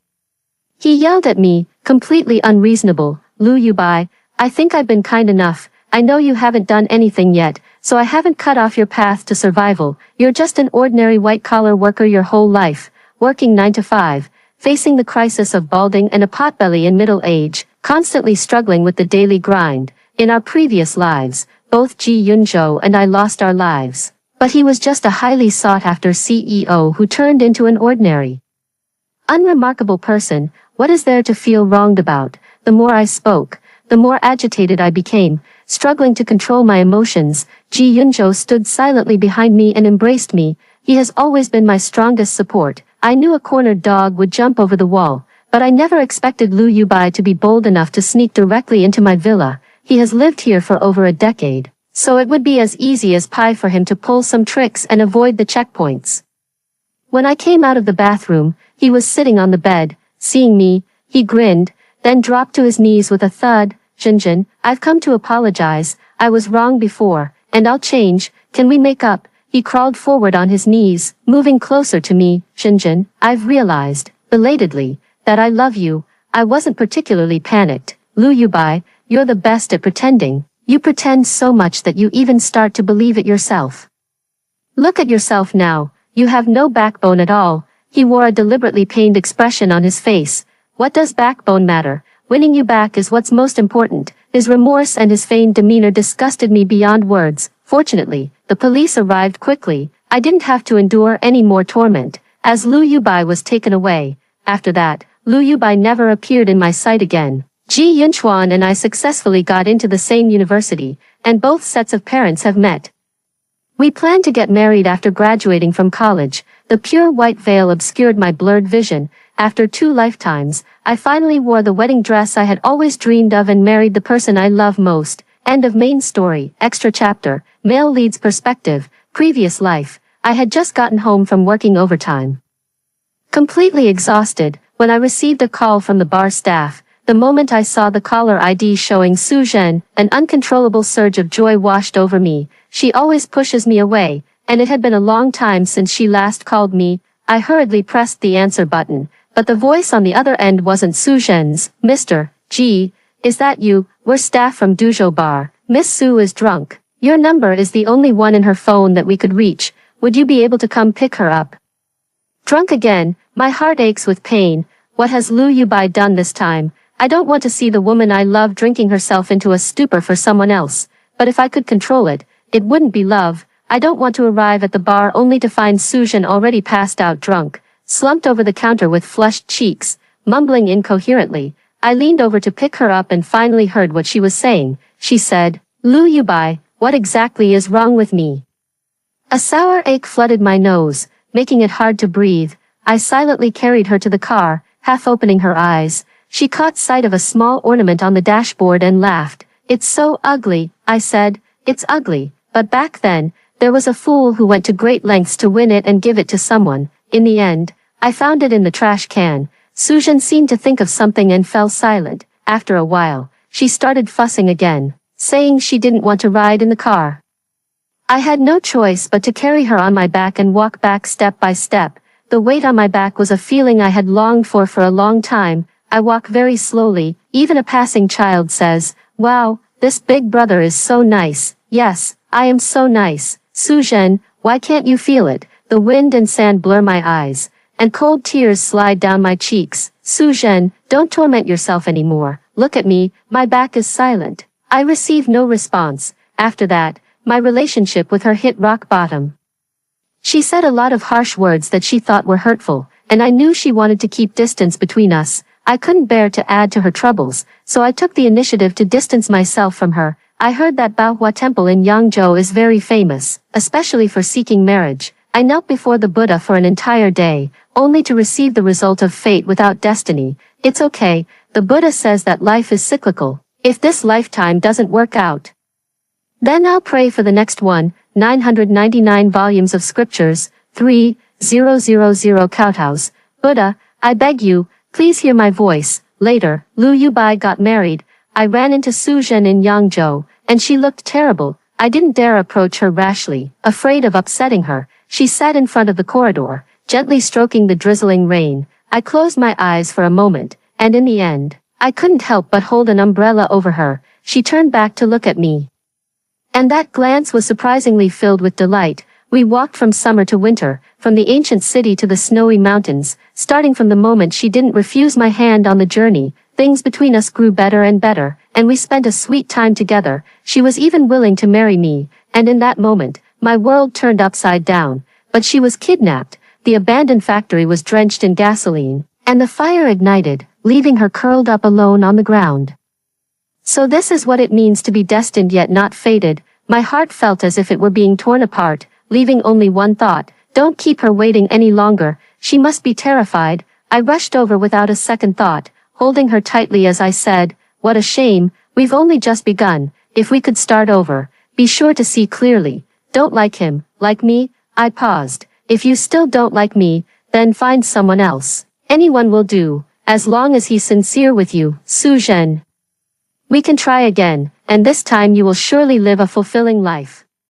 He yelled at me, completely unreasonable. "Lu Yubai, I think I've been kind enough. I know you haven't done anything yet, so I haven't cut off your path to survival. You're just an ordinary white-collar worker your whole life, working 9 to 5, facing the crisis of balding and a potbelly in middle age, constantly struggling with the daily grind. In our previous lives, both Ji Yunzhou and I lost our lives. But he was just a highly sought-after CEO who turned into an ordinary, unremarkable person. What is there to feel wronged about?" The more I spoke, the more agitated I became, struggling to control my emotions. Ji Yunzhou stood silently behind me and embraced me. He has always been my strongest support. I knew a cornered dog would jump over the wall, but I never expected Lu Yubai to be bold enough to sneak directly into my villa. He has lived here for over a decade, so it would be as easy as pie for him to pull some tricks and avoid the checkpoints. When I came out of the bathroom, he was sitting on the bed. Seeing me, he grinned, then dropped to his knees with a thud. "Jinjin, I've come to apologize. I was wrong before, and I'll change. Can we make up?" He crawled forward on his knees, moving closer to me. "Jinjin, I've realized, belatedly, that I love you." I wasn't particularly panicked. "Lu Yubai, you're the best at pretending. You pretend so much that you even start to believe it yourself. Look at yourself now. You have no backbone at all." He wore a deliberately pained expression on his face. "What does backbone matter? Winning you back is what's most important." His remorse and his feigned demeanor disgusted me beyond words. Fortunately, the police arrived quickly. I didn't have to endure any more torment, as Liu Yubai was taken away. After that, Liu Yubai never appeared in my sight again. Ji Yunchuan and I successfully got into the same university, and both sets of parents have met. We planned to get married after graduating from college. The pure white veil obscured my blurred vision. After 2 lifetimes, I finally wore the wedding dress I had always dreamed of and married the person I love most. End of main story. Extra chapter. Male lead's perspective. Previous life. I had just gotten home from working overtime. Completely exhausted, when I received a call from the bar staff. The moment I saw the caller ID showing Su Zhen, an uncontrollable surge of joy washed over me. She always pushes me away, and it had been a long time since she last called me. I hurriedly pressed the answer button, but the voice on the other end wasn't Su Zhen's. Mr. G, is that you? We're staff from Duzhou Bar. Miss Su is drunk. Your number is the only one in her phone that we could reach. Would you be able to come pick her up? Drunk again, my heart aches with pain. What has Liu Yubai done this time? I don't want to see the woman I love drinking herself into a stupor for someone else, but if I could control it, it wouldn't be love. I don't want to arrive at the bar only to find Su Zhen already passed out drunk, slumped over the counter with flushed cheeks, mumbling incoherently. I leaned over to pick her up and finally heard what she was saying. She said, Liu Yubai, what exactly is wrong with me? A sour ache flooded my nose, making it hard to breathe. I silently carried her to the car, half opening her eyes. She caught sight of a small ornament on the dashboard and laughed. It's so ugly, I said. It's ugly, but back then, there was a fool who went to great lengths to win it and give it to someone. In the end, I found it in the trash can. Su Zhen seemed to think of something and fell silent. After a while, she started fussing again, saying she didn't want to ride in the car. I had no choice but to carry her on my back and walk back step by step. The weight on my back was a feeling I had longed for a long time. I walk very slowly. Even a passing child says, wow, this big brother is so nice. Yes, I am so nice. Su Zhen, why can't you feel it? The wind and sand blur my eyes, and cold tears slide down my cheeks. Su Zhen, don't torment yourself anymore. Look at me, my back is silent. I received no response. After that, my relationship with her hit rock bottom. She said a lot of harsh words that she thought were hurtful, and I knew she wanted to keep distance between us. I couldn't bear to add to her troubles, so I took the initiative to distance myself from her. I heard that Baohua Temple in Yangzhou is very famous, especially for seeking marriage. I knelt before the Buddha for an entire day, only to receive the result of fate without destiny. It's okay, the Buddha says that life is cyclical. If this lifetime doesn't work out, then I'll pray for the next one. 999 volumes of scriptures. 3000 Kouthouse. Buddha, I beg you, please hear my voice. Later, Liu Yubai got married. I ran into Su Zhen in Yangzhou, and she looked terrible. I didn't dare approach her rashly, afraid of upsetting her. She sat in front of the corridor, gently stroking the drizzling rain. I closed my eyes for a moment, and in the end, I couldn't help but hold an umbrella over her. She turned back to look at me, and that glance was surprisingly filled with delight. We walked from summer to winter, from the ancient city to the snowy mountains. Starting from the moment she didn't refuse my hand on the journey, things between us grew better and better, and we spent a sweet time together. She was even willing to marry me, and in that moment, my world turned upside down. But she was kidnapped, the abandoned factory was drenched in gasoline, and the fire ignited, leaving her curled up alone on the ground. So this is what it means to be destined yet not fated. My heart felt as if it were being torn apart, leaving only one thought: don't keep her waiting any longer, she must be terrified. I rushed over without a second thought, holding her tightly as I said, what a shame, we've only just begun. If we could start over, be sure to see clearly. Don't like him, like me? I paused. If you still don't like me, then find someone else. Anyone will do, as long as he's sincere with you. Su Zhen. We can try again, and this time you will surely live a fulfilling life.